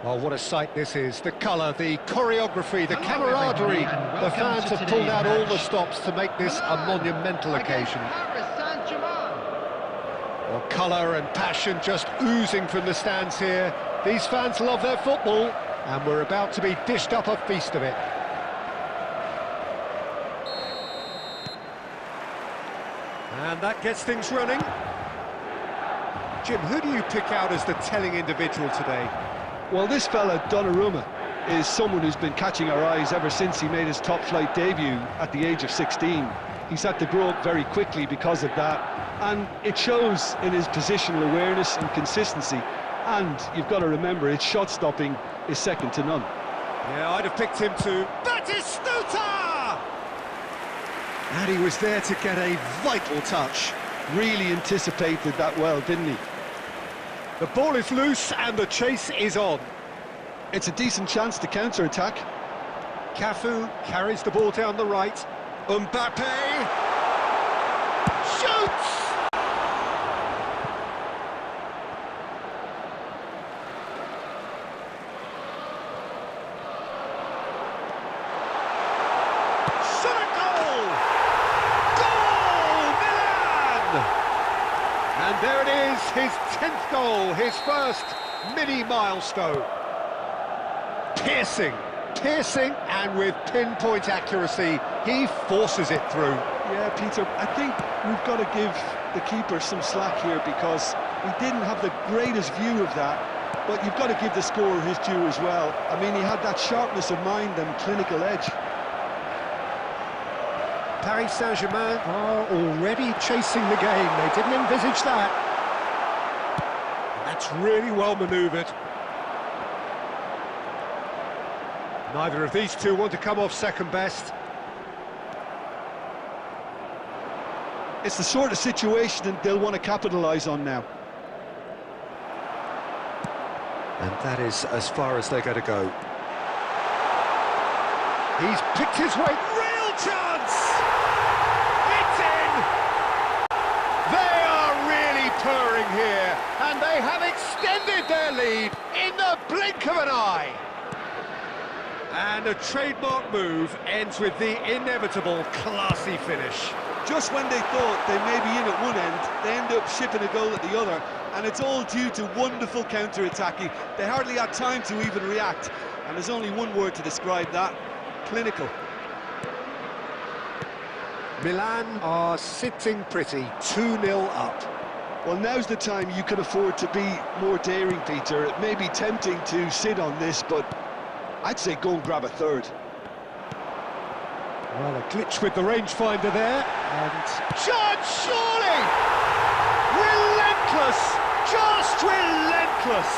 Well, what a sight this is. The colour, the choreography, the camaraderie. The fans have pulled out all the stops to make this a monumental occasion. Well, colour and passion just oozing from the stands here. These fans love their football, and we're about to be dished up a feast of it. And that gets things running. Jim, who do you pick out as the telling individual today? Well, this fella, Donnarumma, is someone who's been catching our eyes ever since he made his top-flight debut at the age of 16. He's had to grow up very quickly because of that, and it shows in his positional awareness and consistency. And you've got to remember, his shot-stopping is second to none. Yeah, I'd have picked him too. Batistuta! And he was there to get a vital touch. Really anticipated that well, didn't he? The ball is loose and the chase is on. It's a decent chance to counter-attack. Cafu carries the ball down the right. Mbappe shoots! Shot a goal! Goal! Milan! And there it is, his 10th goal, his first mini milestone. Piercing, and with pinpoint accuracy, he forces it through. Yeah, Peter, I think we've got to give the keeper some slack here because we didn't have the greatest view of that, but you've got to give the scorer his due as well. I mean, he had that sharpness of mind and clinical edge. Paris Saint-Germain are already chasing the game. They didn't envisage that. That's really well manoeuvred. Neither of these two want to come off second best. It's the sort of situation that they'll want to capitalise on now. And that is as far as they're going to go. He's picked his way. Real chance! It's in! They are really purring here, and they have extended their lead in the blink of an eye. And a trademark move ends with the inevitable classy finish. Just when they thought they may be in at one end, they end up shipping a goal at the other, and it's all due to wonderful counter-attacking. They hardly had time to even react, and there's only one word to describe that: clinical. Milan are sitting pretty, 2-0 up. Well, now's the time you can afford to be more daring, Peter. It may be tempting to sit on this, but I'd say go and grab a third. Well, a glitch with the rangefinder there, and... Chance, surely! Relentless! Just relentless!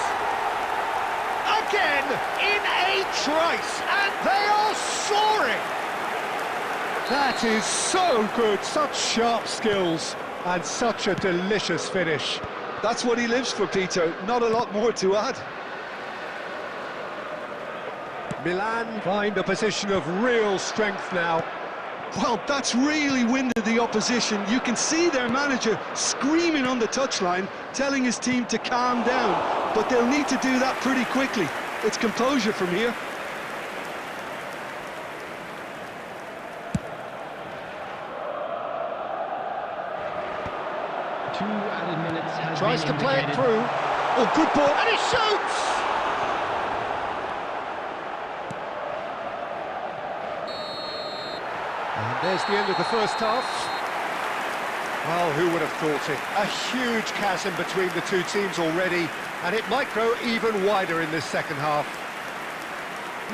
Again, in a trice, and they are soaring! That is so good, such sharp skills, and such a delicious finish. That's what he lives for, Peter. Not a lot more to add. Milan find a position of real strength now. Well, that's really winded the opposition. You can see their manager screaming on the touchline, telling his team to calm down. But they'll need to do that pretty quickly. It's composure from here. Two added minutes has Tries to been play it indicated. through. Oh, good ball, and he shoots! And there's the end of the first half. Well, who would have thought it? A huge chasm between the two teams already, and it might grow even wider in this second half.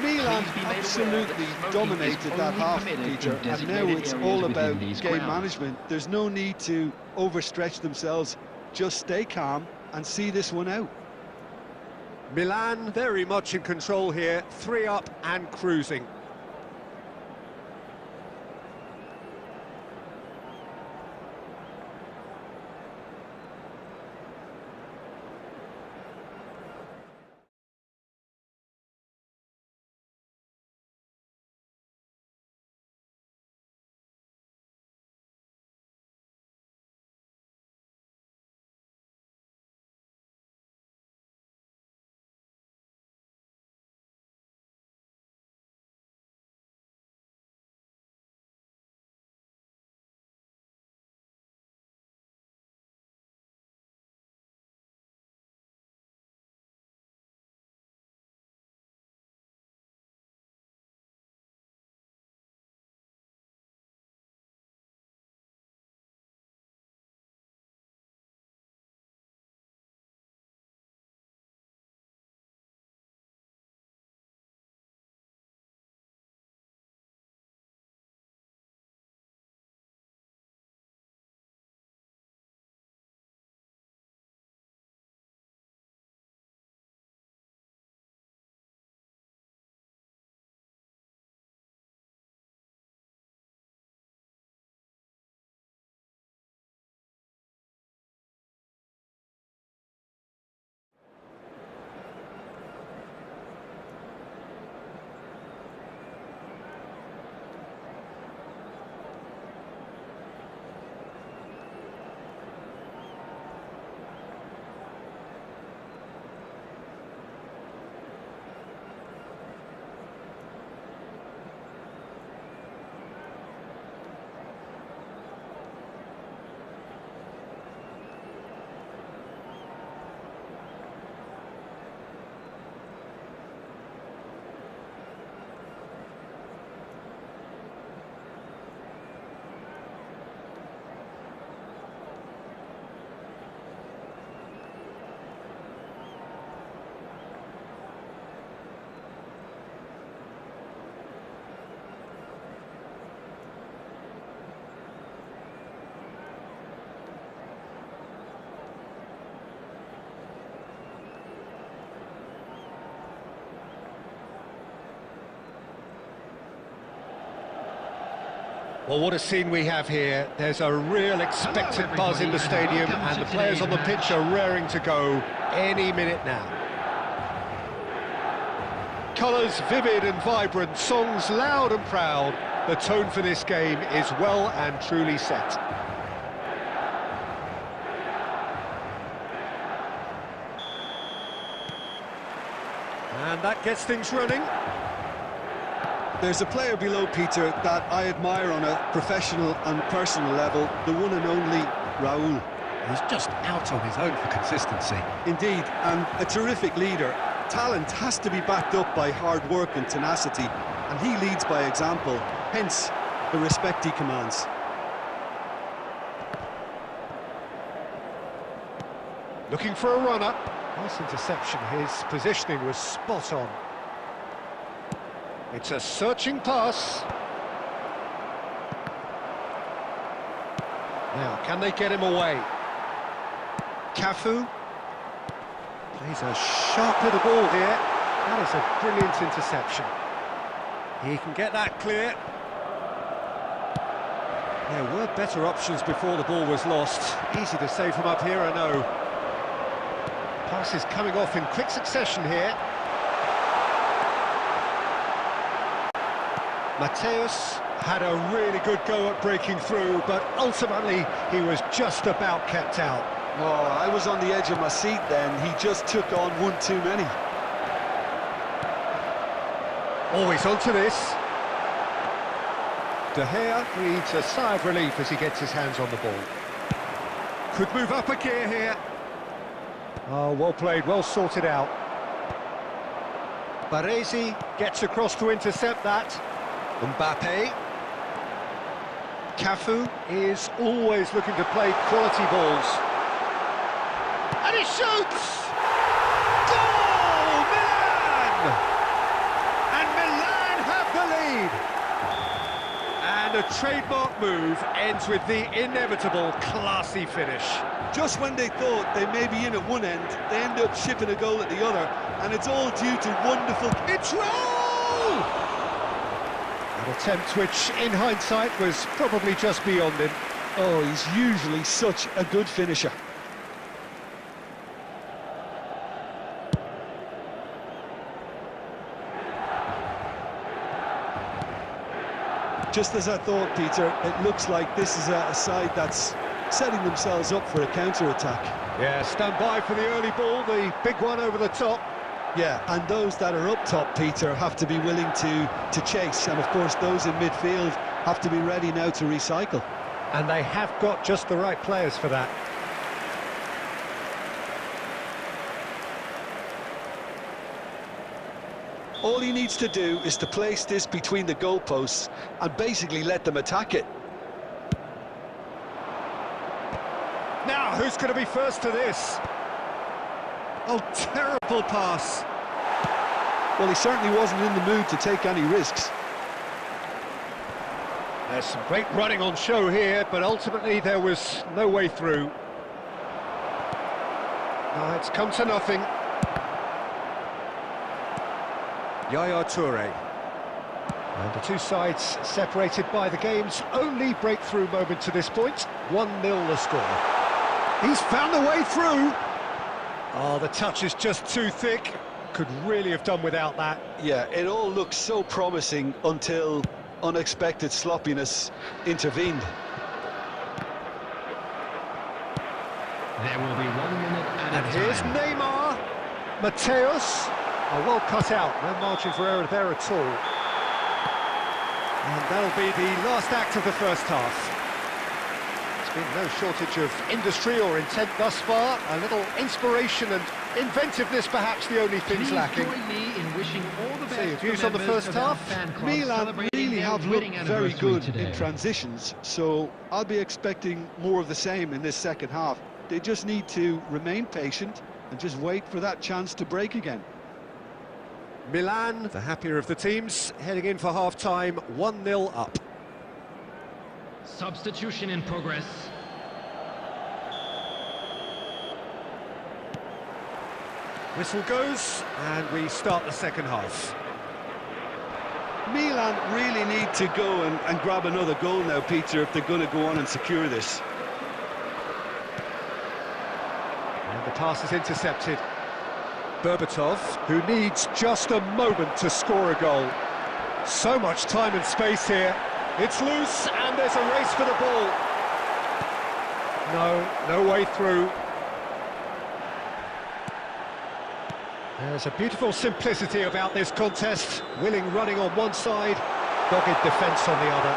Milan Please be made absolutely aware that smoking dominated is that only half, permitted in Peter, and now designated it's areas all within about these game grounds. management. There's no need to overstretch themselves. Just stay calm and see this one out. Milan very much in control here, 3 up and cruising. Well, what a scene we have here. There's a real expected buzz in the stadium, and the players on the pitch are raring to go any minute now. Colours vivid and vibrant, songs loud and proud. The tone for this game is well and truly set. And that gets things running. There's a player below, Peter, that I admire on a professional and personal level, the one and only Raul. He's just out on his own for consistency. Indeed, and a terrific leader. Talent has to be backed up by hard work and tenacity, and he leads by example, hence the respect he commands. Looking for a runner. Nice interception, his positioning was spot on. It's a searching pass. Now, can they get him away? Cafu plays a sharp little ball here. That is a brilliant interception. He can get that clear. There were better options before the ball was lost. Easy to save from up here, I know. Pass is coming off in quick succession here. Mateus had a really good go at breaking through, but ultimately he was just about kept out. Oh, I was on the edge of my seat then. He just took on one too many. Always onto this. De Gea breathes a sigh of relief as he gets his hands on the ball. Could move up a gear here. Oh, well played, well sorted out. Baresi gets across to intercept that. Mbappe. Cafu is always looking to play quality balls. And he shoots! Goal! Milan! And Milan have the lead! And a trademark move ends with the inevitable classy finish. Just when they thought they may be in at one end, they end up shipping a goal at the other, and it's all due to wonderful control! An attempt which, in hindsight, was probably just beyond him. Oh, he's usually such a good finisher. Just as I thought, Peter, it looks like this is a side that's setting themselves up for a counter-attack. Yeah, stand by for the early ball, the big one over the top. Yeah, and those that are up top, Peter, have to be willing to chase, and of course those in midfield have to be ready now to recycle. And they have got just the right players for that. All he needs to do is to place this between the goalposts and basically let them attack it. Now, who's going to be first to this? Oh, terrible pass. Well, he certainly wasn't in the mood to take any risks. There's some great running on show here, but ultimately there was no way through. No, it's come to nothing. Yaya Toure. And the two sides separated by the game's only breakthrough moment to this point. 1-0 the score. He's found a way through. Oh, the touch is just too thick. Could really have done without that. Yeah, it all looked so promising until unexpected sloppiness intervened. There will be 1 minute at And a here's time. Neymar. Mateus. Oh, well cut out. No margin for error there at all. And that'll be the last act of the first half. There's been no shortage of industry or intent thus far. A little inspiration and inventiveness, perhaps the only things Please lacking. join me in wishing all the So your best views to on the members first of our half? fan club Milan celebrating really their have wedding looked very anniversary good today. in transitions, so I'll be expecting more of the same in this second half. They just need to remain patient and just wait for that chance to break again. Milan, the happier of the teams, heading in for half-time, 1-0 up. Substitution in progress. Whistle goes, and we start the second half. Milan really need to go and grab another goal now, Peter, if they're going to go on and secure this. And the pass is intercepted. Berbatov, who needs just a moment to score a goal. So much time and space here. It's loose, and there's a race for the ball. No way through. There's a beautiful simplicity about this contest. Willing running on one side, dogged defence on the other.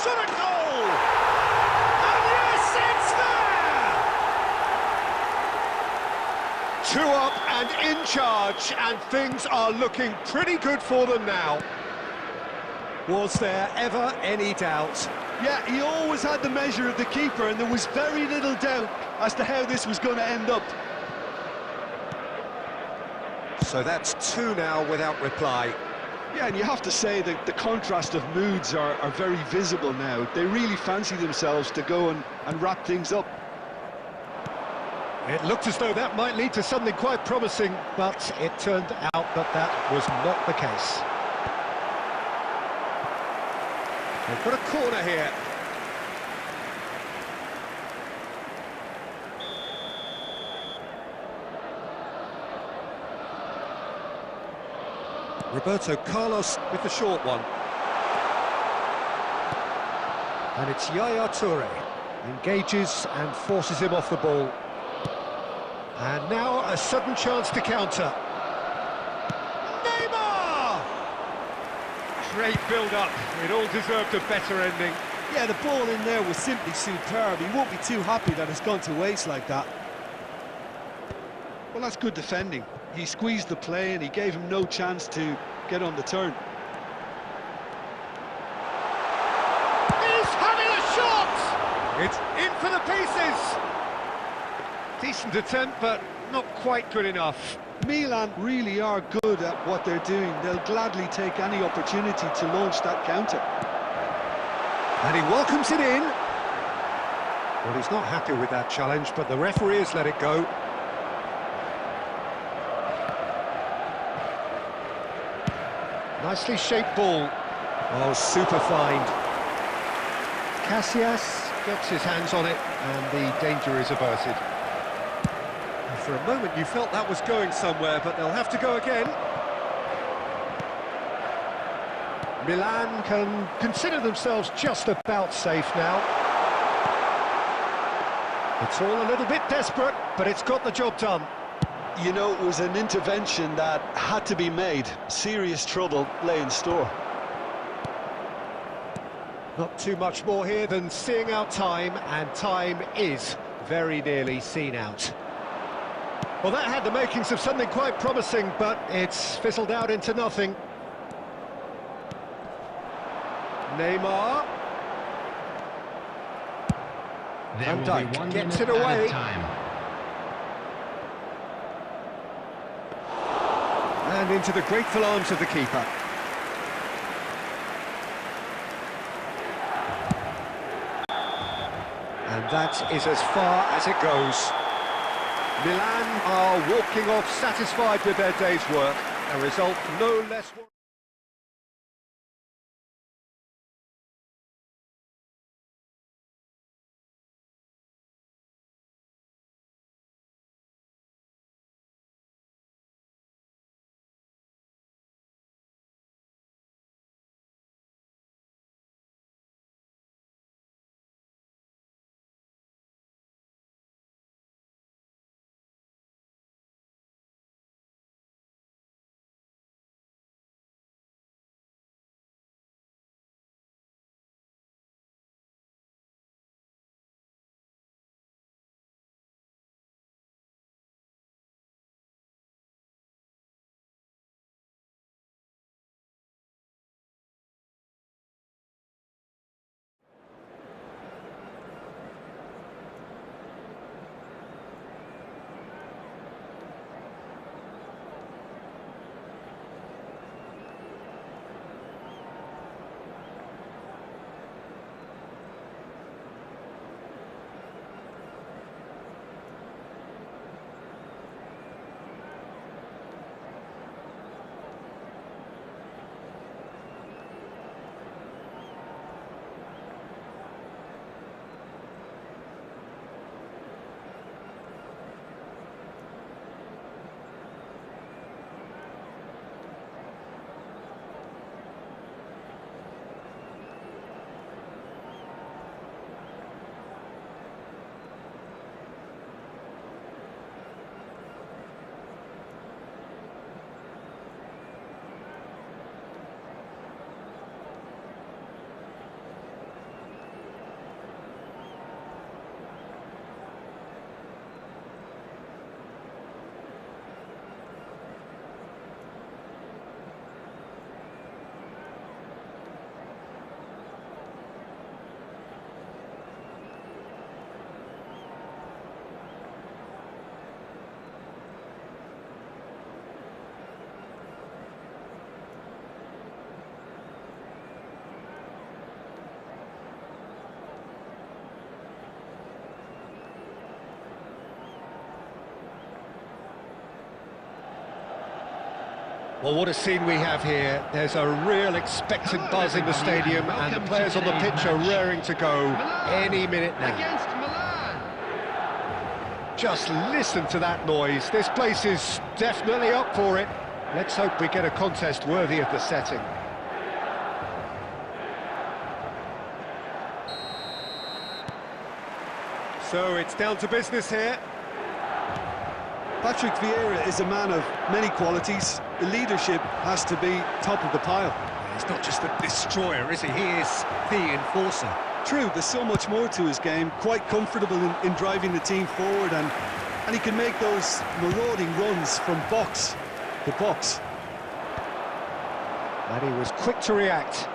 Shot a goal! And yes, it's there! 2 up and in charge, and things are looking pretty good for them now. Was there ever any doubt? Yeah, he always had the measure of the keeper, and there was very little doubt as to how this was going to end up. So that's 2 now without reply. Yeah, and you have to say that the contrast of moods are very visible now. They really fancy themselves to go and wrap things up. It looked as though that might lead to something quite promising, but it turned out that that was not the case. They've got a corner here. Roberto Carlos with the short one. And it's Yaya Toure. Engages and forces him off the ball. And now a sudden chance to counter. Neymar! Great build-up. It all deserved a better ending. Yeah, the ball in there was simply superb. He won't be too happy that it's gone to waste like that. Well, that's good defending. He squeezed the play and he gave him no chance to get on the turn. He's having a shot! It's in for the pieces! Decent attempt, but not quite good enough. Milan really are good at what they're doing. They'll gladly take any opportunity to launch that counter. And he welcomes it in. Well, he's not happy with that challenge, but the referee has let it go. Nicely shaped ball. Oh, super find. Casillas gets his hands on it, and the danger is averted. And for a moment you felt that was going somewhere, but they'll have to go again. Milan can consider themselves just about safe now. It's all a little bit desperate, but it's got the job done. You know, it was an intervention that had to be made. Serious trouble lay in store. Not too much more here than seeing out time, and time is very nearly seen out. Well, that had the makings of something quite promising, but it's fizzled out into nothing. Neymar. There will Van be Dijk 1 gets minute it away. at a time. And into the grateful arms of the keeper. And that is as far as it goes. Milan are walking off satisfied with their day's work. A result no less... Well, what a scene we have here. There's a real expectant buzz in the stadium, and the players on the pitch are raring to go any minute now. Against Milan. Just listen to that noise. This place is definitely up for it. Let's hope we get a contest worthy of the setting. So it's down to business here. Patrick Vieira is a man of many qualities. The leadership has to be top of the pile. He's not just a destroyer, is he? He is the enforcer. True, there's so much more to his game. Quite comfortable in driving the team forward, and he can make those marauding runs from box to box. And he was quick to react.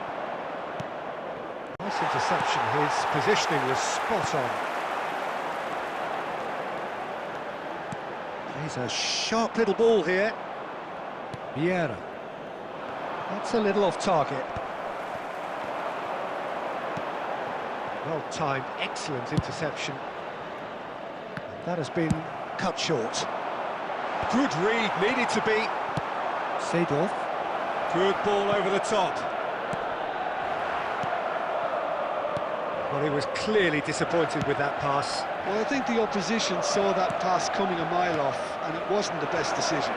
Nice interception. His positioning was spot on. He's a sharp little ball here. Vieira. That's a little off target. Well-timed, excellent interception. That has been cut short. Good read, needed to be. Seedorf. Good ball over the top. Well, he was clearly disappointed with that pass. Well, I think the opposition saw that pass coming a mile off, and it wasn't the best decision.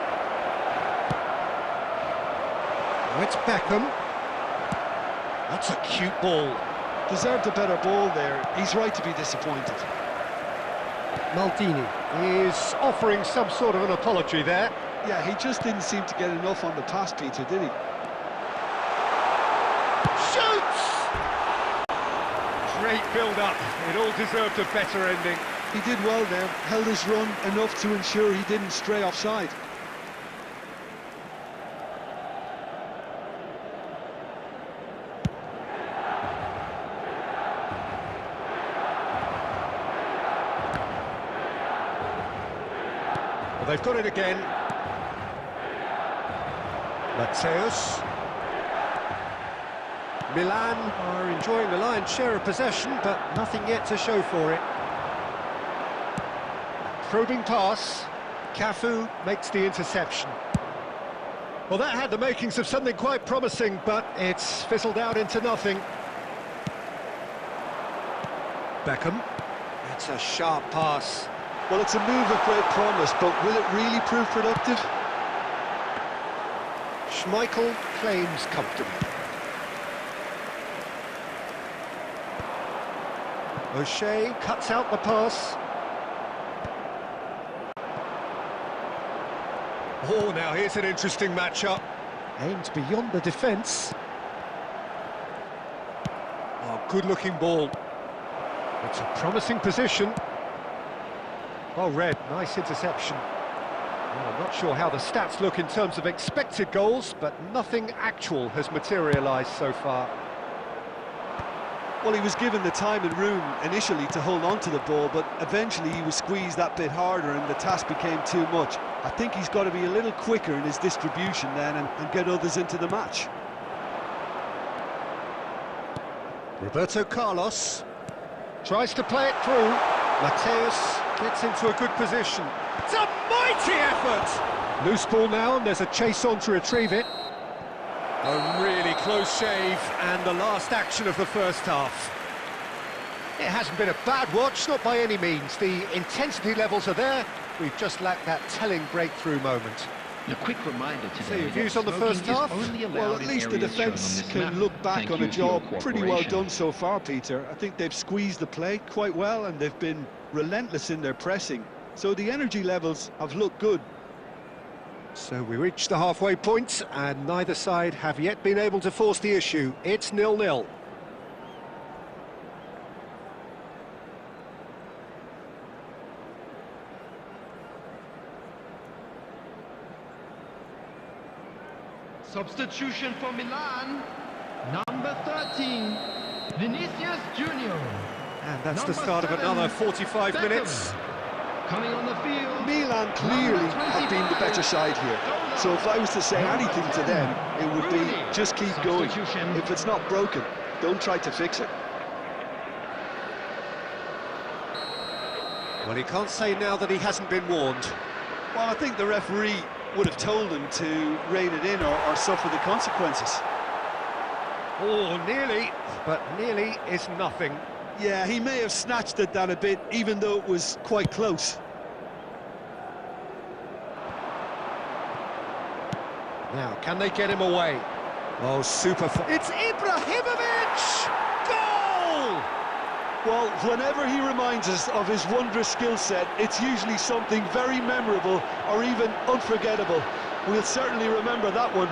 Oh, it's Beckham. That's a cute ball. Deserved a better ball there. He's right to be disappointed. Maldini is offering some sort of an apology there. Yeah, he just didn't seem to get enough on the pass, Peter, did he? Shoots! Great build-up. It all deserved a better ending. He did well there, held his run enough to ensure he didn't stray offside. Well, they've got it again. Mateus. Milan are enjoying the lion's share of possession, but nothing yet to show for it. Probing pass. Cafu makes the interception. Well, that had the makings of something quite promising, but it's fizzled out into nothing. Beckham. It's a sharp pass. Well, it's a move of great promise, but will it really prove productive? Schmeichel claims comfortably. O'Shea cuts out the pass. Oh, now here's an interesting matchup. Aimed beyond the defence. Oh, good-looking ball. It's a promising position. Well read, nice interception. Well, I'm not sure how the stats look in terms of expected goals, but nothing actual has materialised so far. Well, he was given the time and room initially to hold on to the ball, but eventually he was squeezed that bit harder and the task became too much. I think he's got to be a little quicker in his distribution then and get others into the match. Roberto Carlos tries to play it through. Mateus gets into a good position. It's a mighty effort! Loose ball now, and there's a chase on to retrieve it. A really close shave, and the last action of the first half. It hasn't been a bad watch, not by any means. The intensity levels are there. We've just lacked that telling breakthrough moment. A quick reminder So today your that views on the smoking first is half? only allowed Well, at in least the areas shown on defence this can map. look back Thank on a you for your job pretty well cooperation. done so far, Peter. I think they've squeezed the play quite well and they've been relentless in their pressing. So the energy levels have looked good. So we reach the halfway point, and neither side have yet been able to force the issue. It's 0-0. Substitution for Milan. Number 13, Vinicius Junior. And that's the Number start of 7, another 45 Beckham. minutes. Coming on the field. Milan clearly have been the better side here. So if I was to say anything to them, it would be just keep going. If it's not broken, don't try to fix it. Well, he can't say now that he hasn't been warned. Well, I think the referee would have told him to rein it in or suffer the consequences. Oh, nearly, but nearly is nothing. Yeah, he may have snatched at that a bit, even though it was quite close. Now, can they get him away? Oh, super. It's Ibrahimovic! Goal! Well, whenever he reminds us of his wondrous skill set, it's usually something very memorable or even unforgettable. We'll certainly remember that one.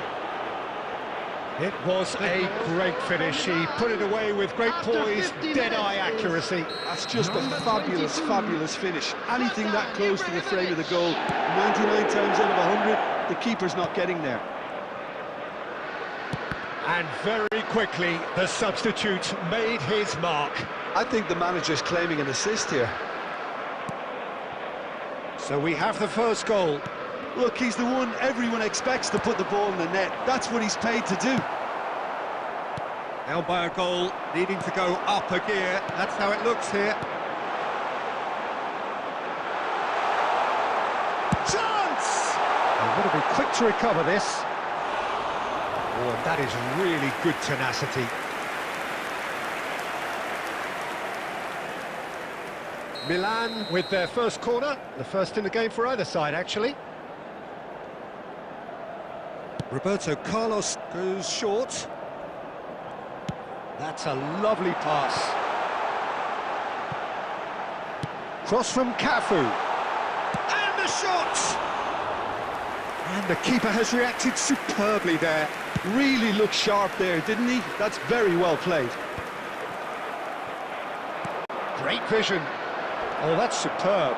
It was a great finish. He put it away with great poise, dead-eye accuracy. That's just a fabulous, fabulous finish. Anything that close to the frame of the goal, 99 times out of 100, the keeper's not getting there. And very quickly, the substitute made his mark. I think the manager's claiming an assist here. So we have the first goal. Look, he's the one everyone expects to put the ball in the net. That's what he's paid to do. Now by a goal, needing to go up a gear. That's how it looks here. Chance! They've got to be quick to recover this. Oh, and that is really good tenacity. Milan with their first corner, the first in the game for either side, actually. Roberto Carlos goes short. That's a lovely pass. Cross from Cafu. And the shot! And the keeper has reacted superbly there. Really looked sharp there, didn't he? That's very well played. Great vision. Oh, that's superb.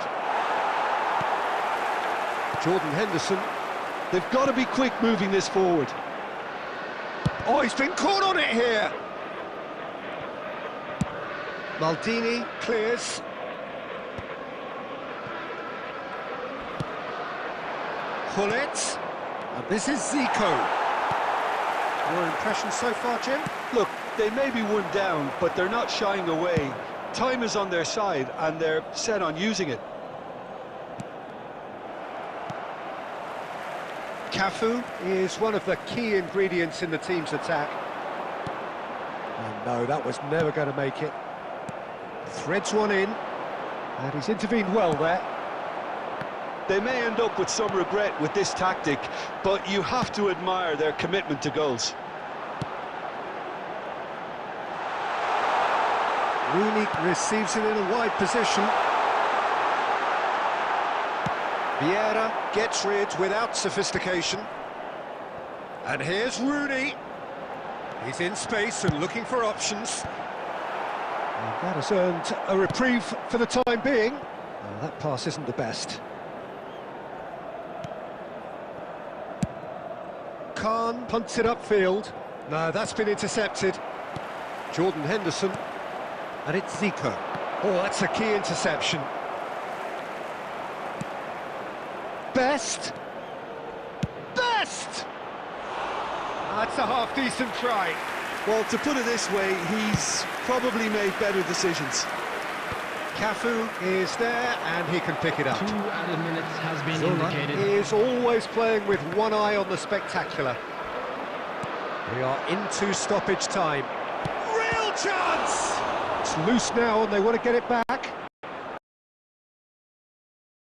Jordan Henderson. They've got to be quick moving this forward. Oh, he's been caught on it here. Maldini clears. Hullet. And this is Zico. Your impression so far, Jim? Look, they may be one down, but they're not shying away. Time is on their side, and they're set on using it. Cafu is one of the key ingredients in the team's attack. Oh no, that was never going to make it. Threads one in, and he's intervened well there. They may end up with some regret with this tactic, but you have to admire their commitment to goals. Rooney receives it in a wide position. Vieira gets rid without sophistication. And here's Rooney. He's in space and looking for options. And that has earned a reprieve for the time being. Oh, that pass isn't the best. Khan punts it upfield. No, that's been intercepted. Jordan Henderson. And it's Zico. Oh, that's a key interception. Best! Best! That's a half-decent try. Well, to put it this way, he's probably made better decisions. Cafu is there, and he can pick it up. 2 added minutes has been indicated. He is always playing with one eye on the spectacular. We are into stoppage time. Real chance! It's loose now, and they want to get it back.